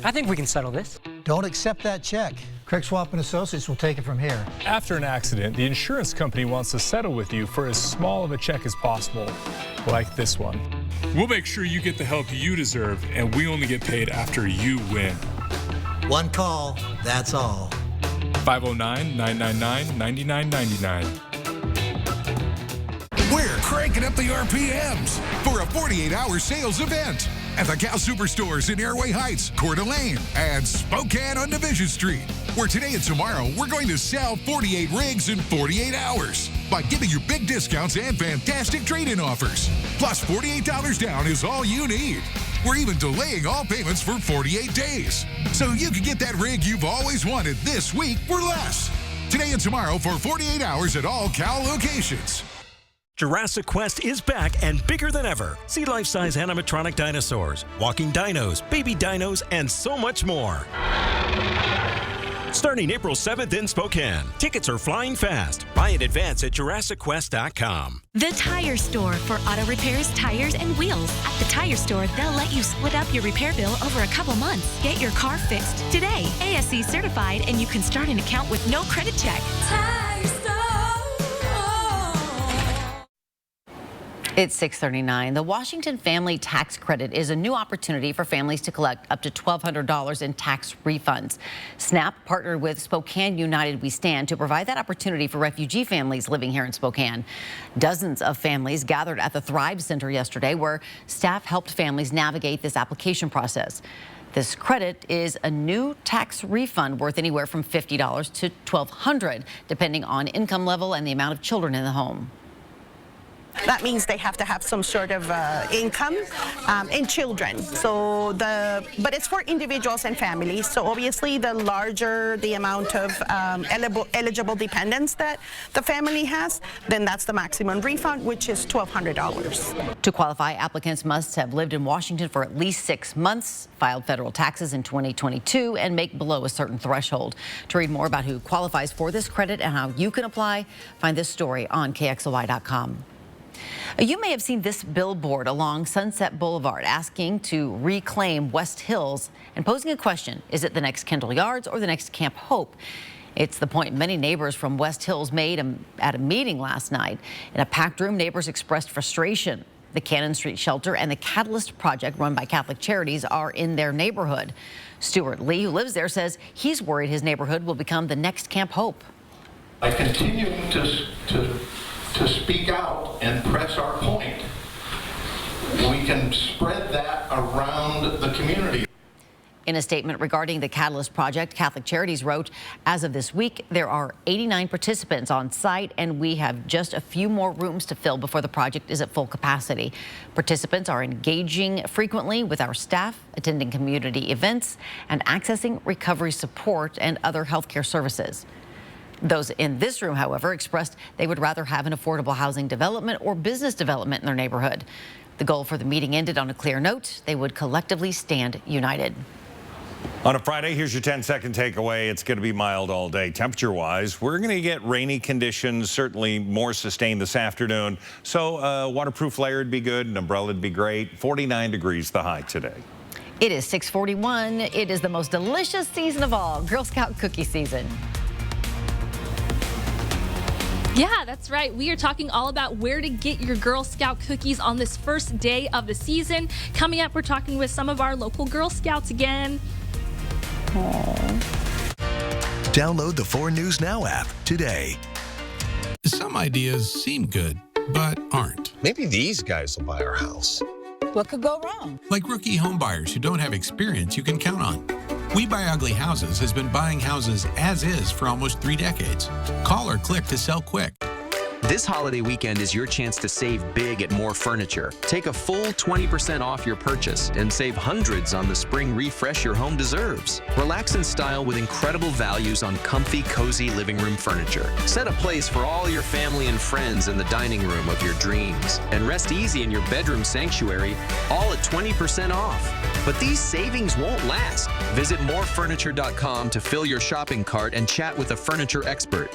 I think we can settle this. Don't accept that check. Craig Swamp and Associates will take it from here. After an accident, the insurance company wants to settle with you for as small of a check as possible, like this one. We'll make sure you get the help you deserve, and we only get paid after you win. One call, that's all. 509-999-9999. We're cranking up the RPMs for a 48-hour sales event at the Cal Superstores in Airway Heights, Coeur d'Alene, and Spokane on Division Street, where today and tomorrow we're going to sell 48 rigs in 48 hours by giving you big discounts and fantastic trade-in offers. Plus, $48 down is all you need. We're even delaying all payments for 48 days, so you can get that rig you've always wanted this week for less. Today and tomorrow for 48 hours at all Cal locations. Jurassic Quest is back and bigger than ever. See life-size animatronic dinosaurs, walking dinos, baby dinos, and so much more. Starting April 7th in Spokane. Tickets are flying fast. Buy in advance at JurassicQuest.com. The Tire Store for auto repairs, tires, and wheels. At the Tire Store, they'll let you split up your repair bill over a couple months. Get your car fixed today. ASE certified, and you can start an account with no credit check. Tire Store. It's 6:39. The Washington Family Tax Credit is a new opportunity for families to collect up to $1,200 in tax refunds. SNAP partnered with Spokane United We Stand to provide that opportunity for refugee families living here in Spokane. Dozens of families gathered at the Thrive Center yesterday, where staff helped families navigate this application process. This credit is a new tax refund worth anywhere from $50 to $1,200, depending on income level and the amount of children in the home. That means they have to have some sort of income and children. But it's for individuals and families. So obviously, the larger the amount of eligible dependents that the family has, then that's the maximum refund, which is $1,200. To qualify, applicants must have lived in Washington for at least 6 months, filed federal taxes in 2022, and make below a certain threshold. To read more about who qualifies for this credit and how you can apply, find this story on KXLY.com. You may have seen this billboard along Sunset Boulevard asking to reclaim West Hills and posing a question: is it the next Kendall Yards or the next Camp Hope? It's the point many neighbors from West Hills made at a meeting last night. In a packed room, neighbors expressed frustration. The Cannon Street Shelter and the Catalyst Project, run by Catholic Charities, are in their neighborhood. Stuart Lee, who lives there, says he's worried his neighborhood will become the next Camp Hope. By continuing to speak out and press our point, we can spread that around the community. In a statement regarding the Catalyst Project, Catholic Charities wrote, as of this week, there are 89 participants on site, and we have just a few more rooms to fill before the project is at full capacity. Participants are engaging frequently with our staff, attending community events, and accessing recovery support and other healthcare services. Those in this room, however, expressed they would rather have an affordable housing development or business development in their neighborhood. The goal for the meeting ended on a clear note. They would collectively stand united. On a Friday, here's your 10-second takeaway. It's going to be mild all day. Temperature-wise, we're going to get rainy conditions, certainly more sustained this afternoon. So waterproof layer would be good, an umbrella would be great. 49 degrees the high today. It is 6:41. It is the most delicious season of all, Girl Scout cookie season. Yeah, that's right. We are talking all about where to get your Girl Scout cookies on this first day of the season. Coming up, we're talking with some of our local Girl Scouts again. Aww. Download the 4 News Now app today. Some ideas seem good, but aren't. Maybe these guys will buy our house. What could go wrong? Like rookie homebuyers who don't have experience you can count on. We Buy Ugly Houses has been buying houses as is for almost 3 decades. Call or click to sell quick. This holiday weekend is your chance to save big at More Furniture. Take a full 20% off your purchase and save hundreds on the spring refresh your home deserves. Relax in style with incredible values on comfy, cozy living room furniture. Set a place for all your family and friends in the dining room of your dreams. And rest easy in your bedroom sanctuary, all at 20% off. But these savings won't last. Visit morefurniture.com to fill your shopping cart and chat with a furniture expert.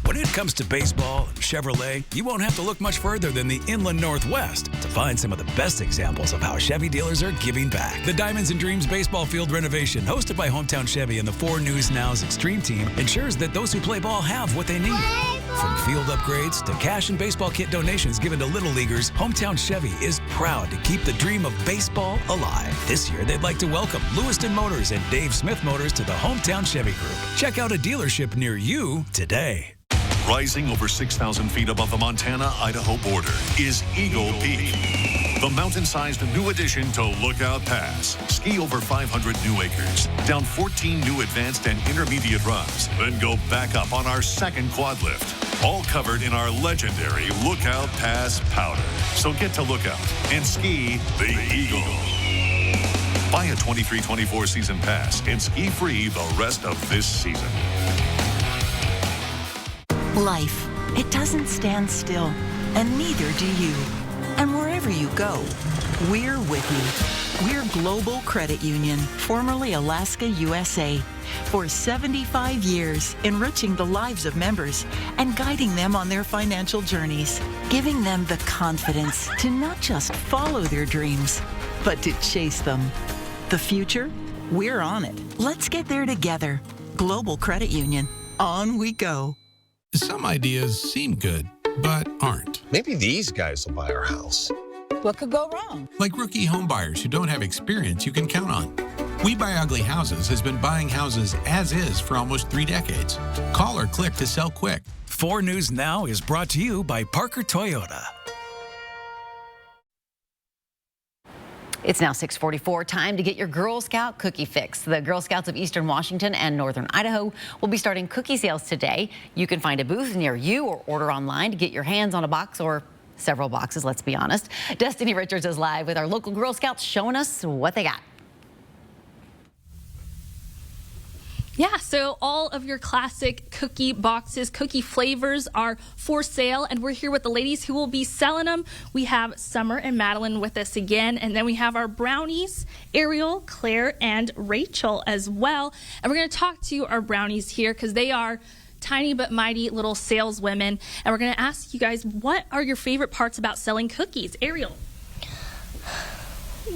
When it comes to baseball and Chevrolet, you won't have to look much further than the Inland Northwest to find some of the best examples of how Chevy dealers are giving back. The Diamonds and Dreams baseball field renovation, hosted by Hometown Chevy and the 4 News Now's Extreme Team, ensures that those who play ball have what they need. From field upgrades to cash and baseball kit donations given to Little Leaguers, Hometown Chevy is proud to keep the dream of baseball alive. This year, they'd like to welcome Lewiston Motors and Dave Smith Motors to the Hometown Chevy Group. Check out a dealership near you today. Rising over 6,000 feet above the Montana-Idaho border is Eagle Peak, the mountain-sized new addition to Lookout Pass. Ski over 500 new acres, down 14 new advanced and intermediate runs, then go back up on our second quad lift. All covered in our legendary Lookout Pass powder. So get to Lookout and ski the Eagle. Buy a 23-24 season pass and ski free the rest of this season. Life. It doesn't stand still, and neither do you. And wherever you go, we're with you. We're Global Credit Union, formerly Alaska USA. For 75 years, enriching the lives of members and guiding them on their financial journeys, giving them the confidence to not just follow their dreams, but to chase them. The future? We're on it. Let's get there together. Global Credit Union. On we go. Some ideas seem good, but aren't. Maybe these guys will buy our house. What could go wrong? Like rookie homebuyers who don't have experience you can count on. We Buy Ugly Houses has been buying houses as is for almost 3 decades. Call or click to sell quick. 4 News Now is brought to you by Parker Toyota. It's now 6:44, time to get your Girl Scout cookie fix. The Girl Scouts of Eastern Washington and Northern Idaho will be starting cookie sales today. You can find a booth near you or order online to get your hands on a box or several boxes, let's be honest. Destiny Richards is live with our local Girl Scouts showing us what they got. Yeah, so all of your classic cookie boxes, cookie flavors are for sale, and we're here with the ladies who will be selling them. We have Summer and Madeline with us again, and then we have our brownies, Ariel, Claire, and Rachel as well. And we're going to talk to our brownies here because they are tiny but mighty little saleswomen, and we're going to ask you guys, what are your favorite parts about selling cookies? Ariel.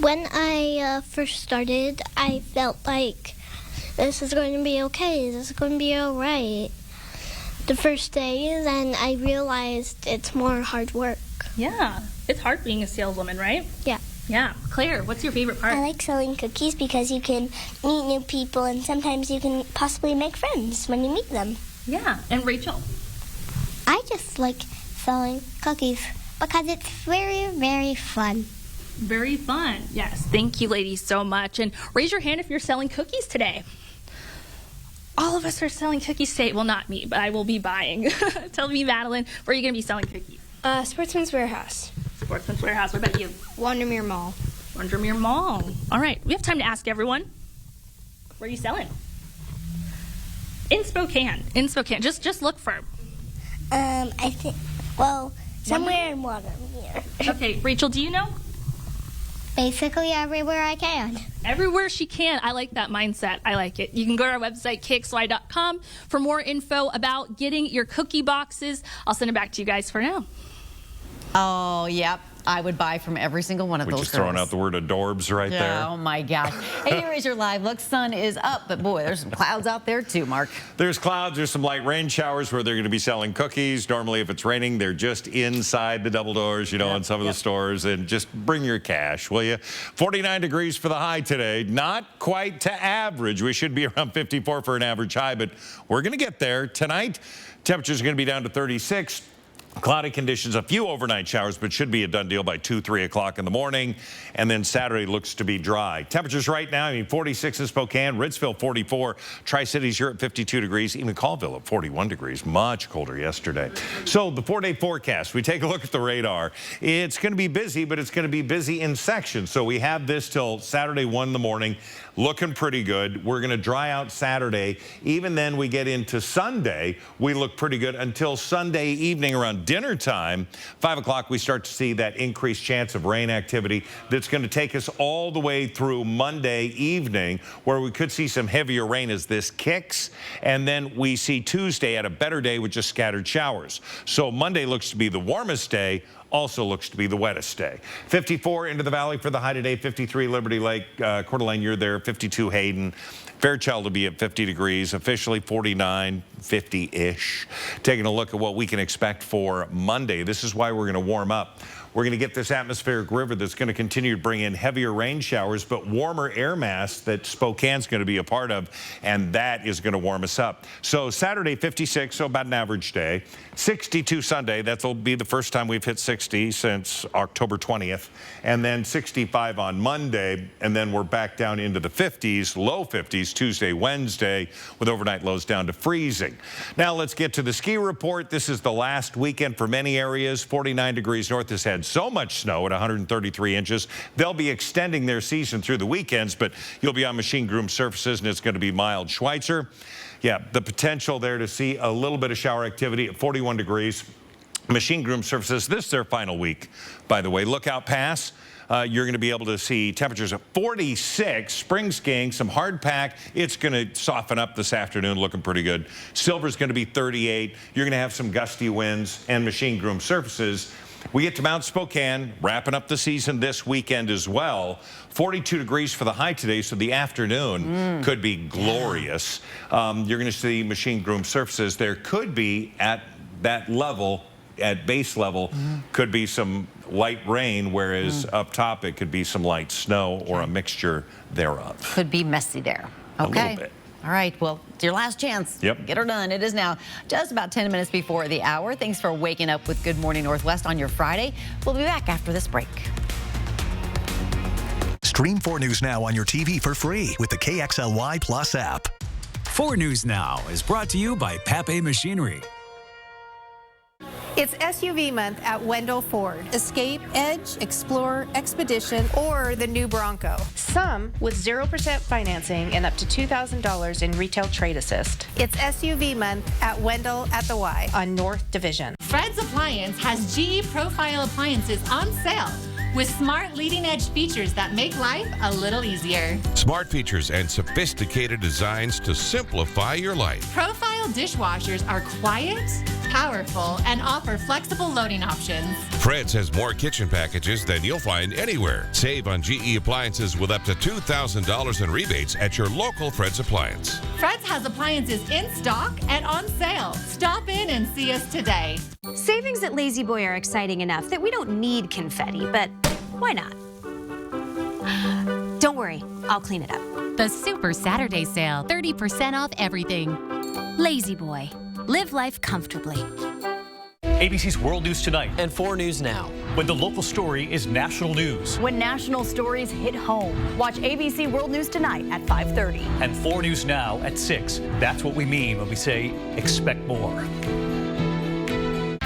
When I first started, I felt like this is going to be okay, this is going to be all right. The first day, then I realized it's more hard work. Yeah, it's hard being a saleswoman, right? Yeah. Yeah. Claire, what's your favorite part? I like selling cookies because you can meet new people and sometimes you can possibly make friends when you meet them. Yeah. And Rachel? I just like selling cookies because it's very, very fun. Very fun. Yes. Thank you, ladies, so much. And raise your hand if you're selling cookies today. All of us are selling cookies today. Well, not me, but I will be buying. Tell me, Madeline, where are you going to be selling cookies? Sportsman's Warehouse. Sportsman's Warehouse. What about you? Windermere Mall. Windermere Mall. All right. We have time to ask everyone. Where are you selling? In Spokane. In Spokane. Just look for. I think, well, somewhere in Windermere. Okay. Rachel, do you know? Basically everywhere I can. Everywhere she can. I like that mindset. I like it. You can go to our website, kxly.com, for more info about getting your cookie boxes. I'll send it back to you guys for now. Oh, yep. I would buy from every single one of those. We're just throwing out the word adorbs right there. Oh, my gosh. Hey, here is your live look. Sun is up, but boy, there's some clouds out there too, Mark. There's clouds. There's some light rain showers where they're going to be selling cookies. Normally, if it's raining, they're just inside the double doors, you know, in some of the stores. And just bring your cash, will you? 49 degrees for the high today. Not quite to average. We should be around 54 for an average high, but we're going to get there. Tonight, temperatures are going to be down to 36. Cloudy conditions, a few overnight showers, but should be a done deal by 2, 3 o'clock in the morning. And then Saturday looks to be dry. Temperatures right now, 46 in Spokane, Ritzville 44, Tri-Cities, you're at 52 degrees, even Colville at 41 degrees, much colder yesterday. So the 4-day forecast, we take a look at the radar. It's going to be busy, but it's going to be busy in sections. So we have this till Saturday 1 in the morning, looking pretty good. We're going to dry out Saturday. Even then we get into Sunday, we look pretty good until Sunday evening around dinner time. 5 o'clock, we start to see that increased chance of rain activity that's going to take us all the way through Monday evening, where we could see some heavier rain as this kicks. And then we see Tuesday at a better day with just scattered showers. So Monday looks to be the warmest day, also looks to be the wettest day. 54 into the valley for the high today, 53 Liberty Lake, Coeur d'Alene, you're there, 52 Hayden. Fairchild will be at 50 degrees, officially 49, 50-ish. Taking a look at what we can expect for Monday. This is why we're going to warm up. We're going to get this atmospheric river that's going to continue to bring in heavier rain showers, but warmer air mass that Spokane's going to be a part of, and that is going to warm us up. So Saturday, 56, so about an average day. 62 Sunday, that'll be the first time we've hit 60 since October 20th. And then 65 on Monday, and then we're back down into the 50s, low 50s, Tuesday, Wednesday, with overnight lows down to freezing. Now let's get to the ski report. This is the last weekend for many areas. 49 degrees north has had so much snow at 133 inches. They'll be extending their season through the weekends, but you'll be on machine groomed surfaces, and it's going to be mild. Schweitzer, Yeah, the potential there to see a little bit of shower activity at 41 degrees. Machine Groom Surfaces, this is their final week, by the way. Lookout Pass, you're going to be able to see temperatures of 46. Spring skiing, some hard pack. It's going to soften up this afternoon, looking pretty good. Silver's going to be 38. You're going to have some gusty winds and Machine Groom Surfaces. We get to Mount Spokane, wrapping up the season this weekend as well. 42 degrees for the high today, so the afternoon could be glorious. You're going to see Machine Groom Surfaces. There could be, at that level, at base level, could be some light rain, whereas up top it could be some light snow or a mixture thereof. Could be messy there. A Okay. little bit. All right, well, it's your last chance. Yep. Get her done. It is now just about 10 minutes before the hour. Thanks for waking up with Good Morning Northwest on your Friday. We'll be back after this break. Stream 4 News Now on your TV for free with the KXLY Plus app. 4 News Now is brought to you by Pape Machinery. It's SUV month at Wendell Ford. Escape, Edge, Explorer, Expedition, or the new Bronco. Some with 0% financing and up to $2,000 in retail trade assist. It's SUV month at Wendell at the Y on North Division. Fred's Appliance has GE Profile appliances on sale with smart leading-edge features that make life a little easier. Smart features and sophisticated designs to simplify your life. Profile dishwashers are quiet, powerful, and offer flexible loading options. Fred's has more kitchen packages than you'll find anywhere. Save on GE appliances with up to $2,000 in rebates at your local Fred's Appliance. Fred's has appliances in stock and on sale. Stop in and see us today. Savings at Lazy Boy are exciting enough that we don't need confetti, but why not? Don't worry, I'll clean it up. The Super Saturday Sale, 30% off everything. Lazy Boy. Live life comfortably. ABC's World News Tonight and 4 News Now. When the local story is national news. When national stories hit home. Watch ABC World News Tonight at 5:30. And 4 News Now at 6. That's what we mean when we say expect more.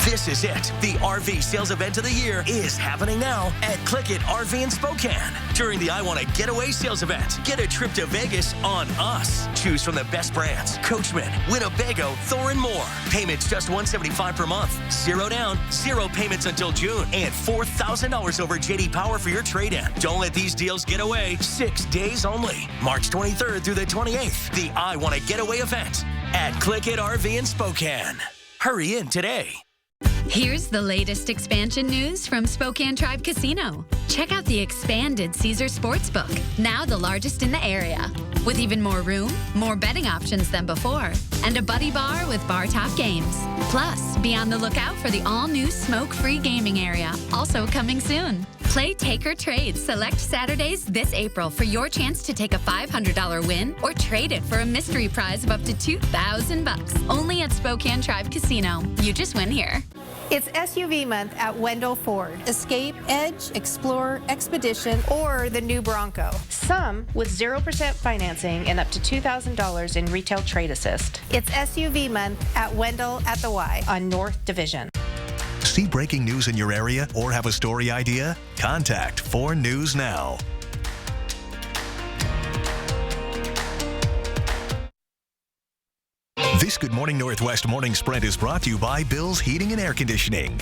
This is it. The RV sales event of the year is happening now at Click It RV in Spokane. During the I Want to Getaway sales event, get a trip to Vegas on us. Choose from the best brands, Coachman, Winnebago, Thor, and more. Payments just $175 per month. 0 down, 0 payments until June, and $4,000 over JD Power for your trade-in. Don't let these deals get away. 6 days only. March 23rd through the 28th. The I Want to Getaway event at Click It RV in Spokane. Hurry in today. Here's the latest expansion news from Spokane Tribe Casino. Check out the expanded Caesar Sportsbook, now the largest in the area. With even more room, more betting options than before, and a buddy bar with bar top games. Plus, be on the lookout for the all-new smoke-free gaming area, also coming soon. Play Take or Trade select Saturdays this April for your chance to take a $500 win or trade it for a mystery prize of up to $2,000. Only at Spokane Tribe Casino. You just win here. It's SUV month at Wendell Ford. Escape, Edge, Explorer, Expedition, or the new Bronco. Some with 0% financing and up to $2,000 in retail trade assist. It's SUV month at Wendell at the Y on North Division. See breaking news in your area or have a story idea? Contact 4 News Now. This Good Morning Northwest morning sprint is brought to you by Bill's Heating and Air Conditioning.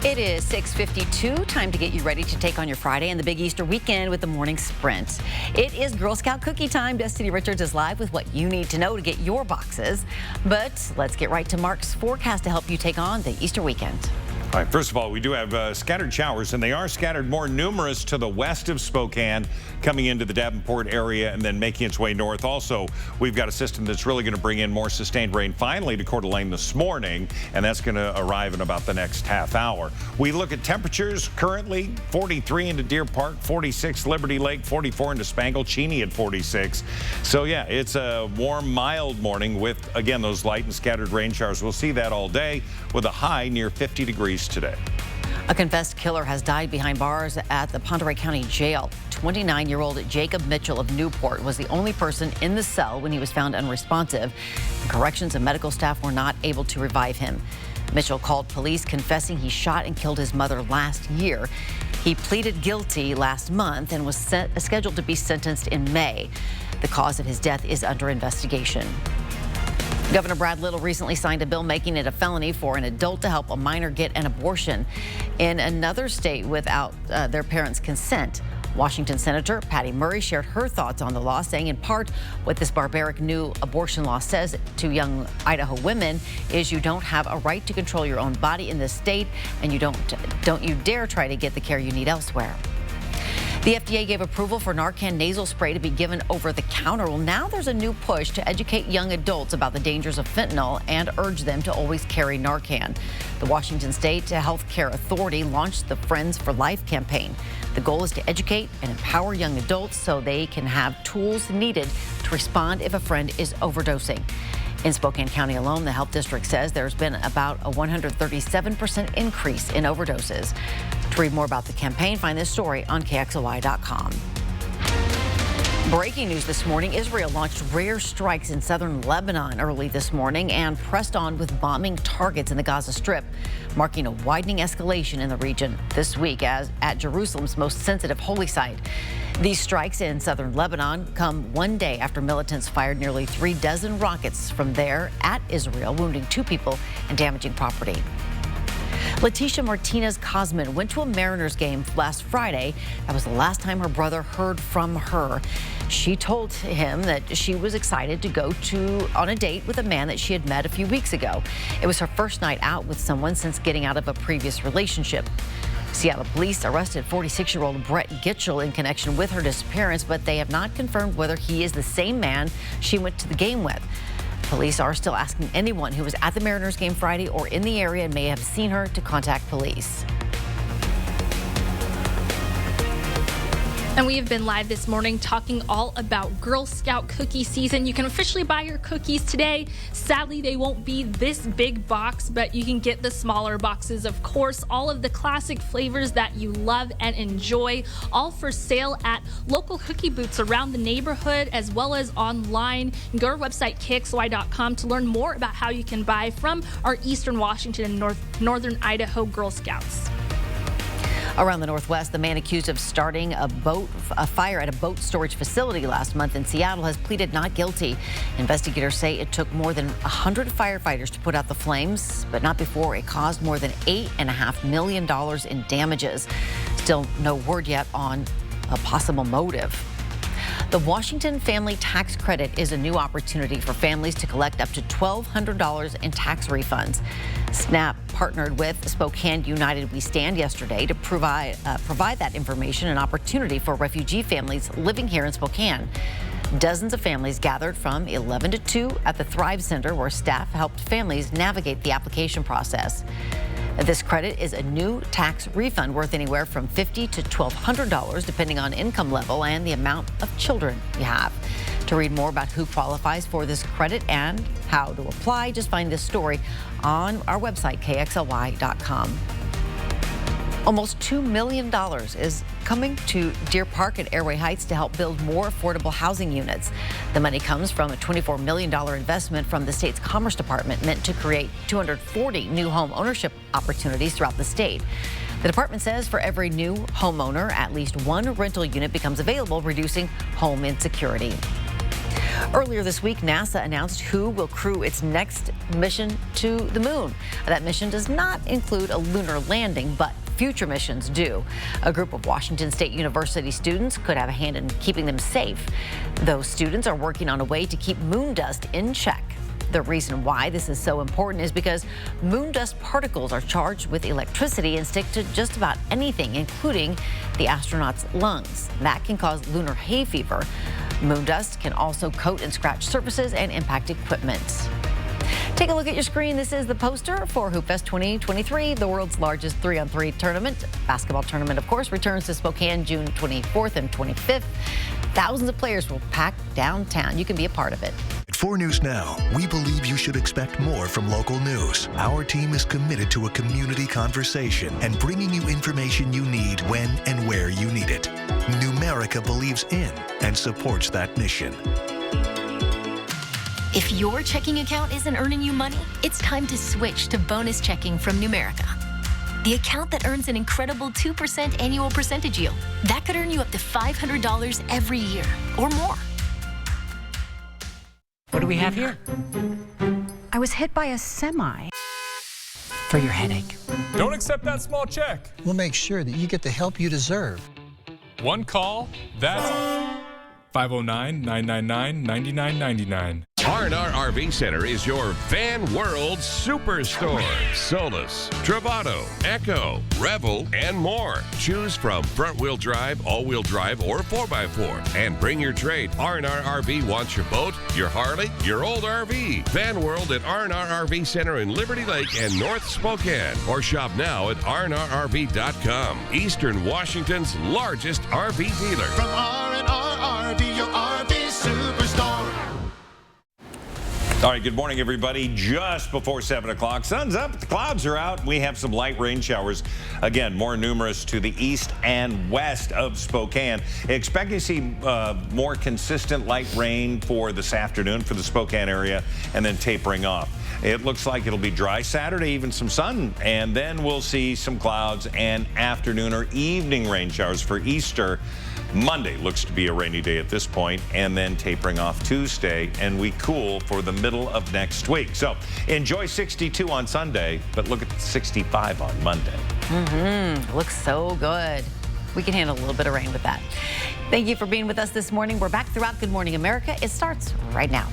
It is 6:52, time to get you ready to take on your Friday and the big Easter weekend with the morning sprint. It is Girl Scout cookie time. Destiny Richards is live with what you need to know to get your boxes. But let's get right to Mark's forecast to help you take on the Easter weekend. All right, first of all, we do have scattered showers, and they are scattered more numerous to the west of Spokane, coming into the Davenport area and then making its way north. Also, we've got a system that's really going to bring in more sustained rain finally to Coeur d'Alene this morning, and that's going to arrive in about the next half hour. We look at temperatures currently, 43 into Deer Park, 46 Liberty Lake, 44 into Spangle, Cheney at 46. So, yeah, it's a warm, mild morning with, again, those light and scattered rain showers. We'll see that all day with a high near 50 degrees today. A confessed killer has died behind bars at the Pend Oreille County Jail. 29-year-old Jacob Mitchell of Newport was the only person in the cell when he was found unresponsive. Corrections and medical staff were not able to revive him. Mitchell called police confessing he shot and killed his mother last year. He pleaded guilty last month and was scheduled to be sentenced in May. The cause of his death is under investigation. Governor Brad Little recently signed a bill making it a felony for an adult to help a minor get an abortion in another state without their parents' consent. Washington Senator Patty Murray shared her thoughts on the law, saying in part what this barbaric new abortion law says to young Idaho women is you don't have a right to control your own body in this state, and you don't you dare try to get the care you need elsewhere. The FDA gave approval for Narcan nasal spray to be given over the counter. Well, now there's a new push to educate young adults about the dangers of fentanyl and urge them to always carry Narcan. The Washington State Health Care Authority launched the Friends for Life campaign. The goal is to educate and empower young adults so they can have tools needed to respond if a friend is overdosing. In Spokane County alone, the health district says there's been about a 137% increase in overdoses. To read more about the campaign, find this story on KXLY.com. Breaking news this morning, Israel launched rare strikes in southern Lebanon early this morning and pressed on with bombing targets in the Gaza Strip, marking a widening escalation in the region this week as at Jerusalem's most sensitive holy site. These strikes in southern Lebanon come one day after militants fired nearly 36 rockets from there at Israel, wounding 2 people and damaging property. Leticia Martinez-Cosman went to a Mariners game last Friday. That was the last time her brother heard from her. She told him that she was excited to go on a date with a man that she had met a few weeks ago. It was her first night out with someone since getting out of a previous relationship. Seattle police arrested 46-year-old Brett Gitchell in connection with her disappearance, but they have not confirmed whether he is the same man she went to the game with. Police are still asking anyone who was at the Mariners game Friday or in the area and may have seen her to contact police. And we have been live this morning talking all about Girl Scout cookie season. You can officially buy your cookies today. Sadly, they won't be this big box, but you can get the smaller boxes, of course. All of the classic flavors that you love and enjoy, all for sale at local cookie booths around the neighborhood, as well as online. You can go to our website, KXLY.com, to learn more about how you can buy from our Eastern Washington and Northern Idaho Girl Scouts. Around the Northwest, the man accused of starting a fire at a boat storage facility last month in Seattle has pleaded not guilty. Investigators say it took more than 100 firefighters to put out the flames, but not before it caused more than $8.5 million in damages. Still no word yet on a possible motive. The Washington Family Tax Credit is a new opportunity for families to collect up to $1,200 in tax refunds. SNAP partnered with Spokane United We Stand yesterday to provide that information and opportunity for refugee families living here in Spokane. Dozens of families gathered from 11 to 2 at the Thrive Center, where staff helped families navigate the application process. This credit is a new tax refund worth anywhere from $50 to $1,200, depending on income level and the amount of children you have. To read more about who qualifies for this credit and how to apply, just find this story on our website, KXLY.com. Almost $2 million is coming to Deer Park at Airway Heights to help build more affordable housing units. The money comes from a $24 million investment from the state's Commerce Department meant to create 240 new home ownership opportunities throughout the state. The department says for every new homeowner, at least one rental unit becomes available, reducing home insecurity. Earlier this week, NASA announced who will crew its next mission to the moon. That mission does not include a lunar landing, but future missions do. A group of Washington State University students could have a hand in keeping them safe. Those students are working on a way to keep moon dust in check. The reason why this is so important is because moon dust particles are charged with electricity and stick to just about anything, including the astronauts' lungs. That can cause lunar hay fever. Moon dust can also coat and scratch surfaces and impact equipment. Take a look at your screen. This is the poster for HoopFest 2023, the world's largest 3-on-3 tournament. Basketball tournament, of course, returns to Spokane June 24th and 25th. Thousands of players will pack downtown. You can be a part of it. At 4 News Now, we believe you should expect more from local news. Our team is committed to a community conversation and bringing you information you need when and where you need it. Numerica believes in and supports that mission. If your checking account isn't earning you money, it's time to switch to bonus checking from Numerica. The account that earns an incredible 2% annual percentage yield. That could earn you up to $500 every year or more. What do we we have here? I was hit by a semi. For your headache. Don't accept that small check. We'll make sure that you get the help you deserve. One call, that's 509-999-9999. R&R RV Center is your Van World Superstore. Solus, Travato, Echo, Revel, and more. Choose from front-wheel drive, all-wheel drive, or 4x4. And bring your trade. R&R RV wants your boat, your Harley, your old RV. Van World at R&R RV Center in Liberty Lake and North Spokane. Or shop now at rnrrv.com. Eastern Washington's largest RV dealer. From R&R RV, your RV Superstore. All right, good morning, everybody. Just before 7 o'clock, sun's up, the clouds are out. We have some light rain showers. Again, more numerous to the east and west of Spokane. Expect to see more consistent light rain for this afternoon for the Spokane area and then tapering off. It looks like it'll be dry Saturday, even some sun, and then we'll see some clouds and afternoon or evening rain showers for Easter. Monday looks to be a rainy day at this point, and then tapering off Tuesday, and we cool for the middle of next week. So enjoy 62 on Sunday, but look at 65 on Monday. Looks so good. We can handle a little bit of rain with that. Thank you for being with us this morning. We're back throughout Good Morning America. It starts right now.